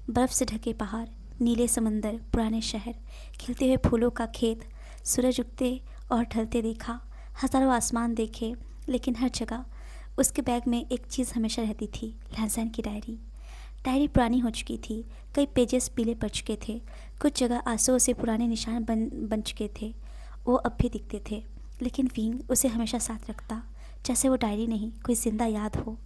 बर्फ़ से ढके पहाड़, नीले समंदर, पुराने शहर, खिलते हुए फूलों का खेत, सूरज उगते और ढलते देखा, हज़ारों आसमान देखे। लेकिन हर जगह उसके बैग में एक चीज़ हमेशा रहती थी, लैंज़ैन की डायरी। डायरी पुरानी हो चुकी थी, कई पेजेस पीले पड़ चुके थे, कुछ जगह आंसुओं से पुराने निशान बन चुके थे। वो अब भी दिखते थे, लेकिन विंग उसे हमेशा साथ रखता, जैसे वो डायरी नहीं, कोई जिंदा याद हो।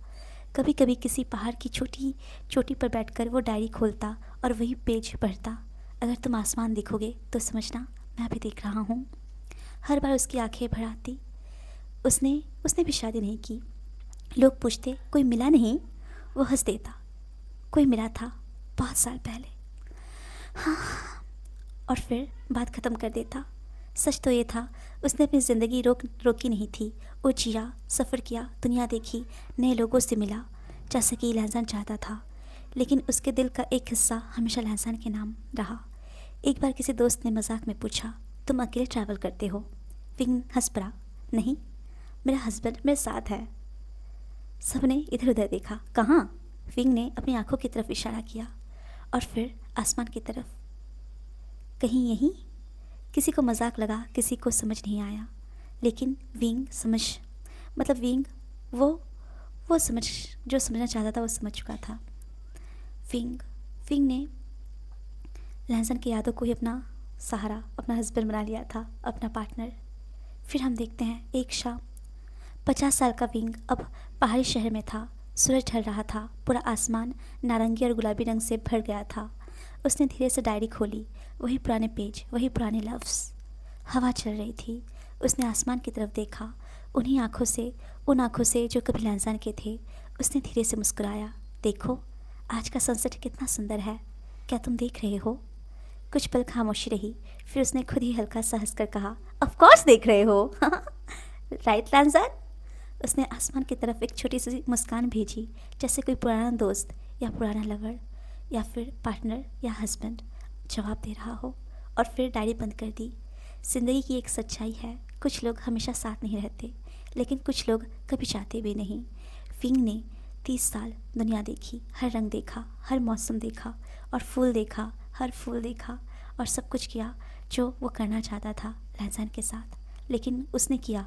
कभी कभी किसी पहाड़ की छोटी चोटी पर बैठकर वो डायरी खोलता और वही पेज पढ़ता। अगर तुम आसमान देखोगे तो समझना मैं भी देख रहा हूँ। हर बार उसकी आंखें भर आती। उसने भी शादी नहीं की। लोग पूछते कोई मिला नहीं, वो हंस देता, कोई मिला था बहुत साल पहले, हाँ, और फिर बात ख़त्म कर देता। सच तो ये था, उसने अपनी ज़िंदगी रोकी नहीं थी। वो जिया, सफ़र किया, दुनिया देखी, नए लोगों से मिला, जैसा कि लैंज़ैन चाहता था। लेकिन उसके दिल का एक हिस्सा हमेशा लैंज़ैन के नाम रहा। एक बार किसी दोस्त ने मजाक में पूछा, तुम अकेले ट्रैवल करते हो? विंग हंस पड़ा, नहीं, मेरा हस्बैंड मेरे साथ है। सबने इधर उधर देखा। कहाँ? विंग ने अपनी आंखों की तरफ इशारा किया और फिर आसमान की तरफ। कहीं यहीं? किसी को मजाक लगा, किसी को समझ नहीं आया, लेकिन विंग विंग वो समझ, जो समझना चाहता था वो समझ चुका था। विंग ने लैंज़ैन की यादों को ही अपना सहारा, अपना हस्बैंड बना लिया था, अपना पार्टनर। फिर हम देखते हैं एक शाम, 50 साल का विंग अब पहाड़ी शहर में था। सूरज ढल रहा था, पूरा आसमान नारंगी और गुलाबी रंग से भर गया था। उसने धीरे से डायरी खोली, वही पुराने पेज, वही पुराने लफ्ज़। हवा चल रही थी। उसने आसमान की तरफ देखा, उन आँखों से जो कभी लैंज़ैन के थे। उसने धीरे से मुस्कुराया, देखो आज का सनसेट कितना सुंदर है, क्या तुम देख रहे हो? कुछ पल खामोशी रही, फिर उसने खुद ही हल्का सा हंसकर कहा, ऑफ कोर्स देख रहे हो। राइट लैंज़ैन? उसने आसमान की तरफ एक छोटी सी मुस्कान भेजी, जैसे कोई पुराना दोस्त या पुराना लवर या फिर पार्टनर या हस्बैंड जवाब दे रहा हो, और फिर डायरी बंद कर दी। ज़िंदगी की एक सच्चाई है, कुछ लोग हमेशा साथ नहीं रहते, लेकिन कुछ लोग कभी चाहते भी नहीं। विंग ने 30 साल दुनिया देखी, हर रंग देखा, हर मौसम देखा, और फूल देखा, हर फूल देखा, और सब कुछ किया जो वो करना चाहता था लैंज़ैन के साथ। लेकिन उसने किया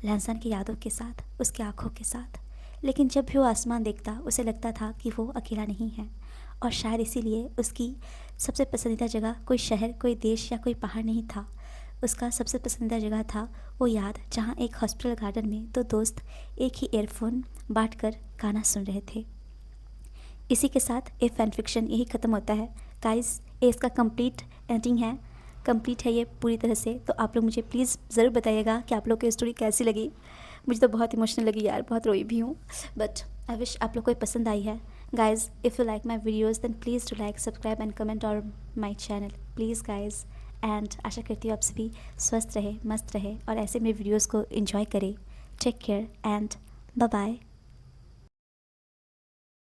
लैंज़ैन की यादों के साथ, उसकी आँखों के साथ। लेकिन जब भी वो आसमान देखता, उसे लगता था कि वो अकेला नहीं है, और शायद इसीलिए उसकी सबसे पसंदीदा जगह कोई शहर, कोई देश या कोई पहाड़ नहीं था। उसका सबसे पसंदीदा जगह था वो याद, जहाँ एक हॉस्पिटल गार्डन में दो दोस्त एक ही ईयरफोन बांट कर गाना सुन रहे थे। इसी के साथ ये फैन फिक्शन यही ख़त्म होता है गाइस। ये इसका कंप्लीट एंडिंग है, कंप्लीट है ये पूरी तरह से। तो आप लोग मुझे प्लीज़ ज़रूर बताइएगा कि आप लोग को स्टोरी कैसी लगी। मुझे तो बहुत इमोशनल लगी यार, बहुत रोई भी हूँ, बट आई विश आप लोग को ये पसंद आई है। Guys if you like my videos then please do like, subscribe and comment और my channel please guys. And आशा करती हूँ आप सभी स्वस्थ रहे, मस्त रहे और ऐसे मेरे वीडियोज़ को इन्जॉय करें। Take care and bye bye.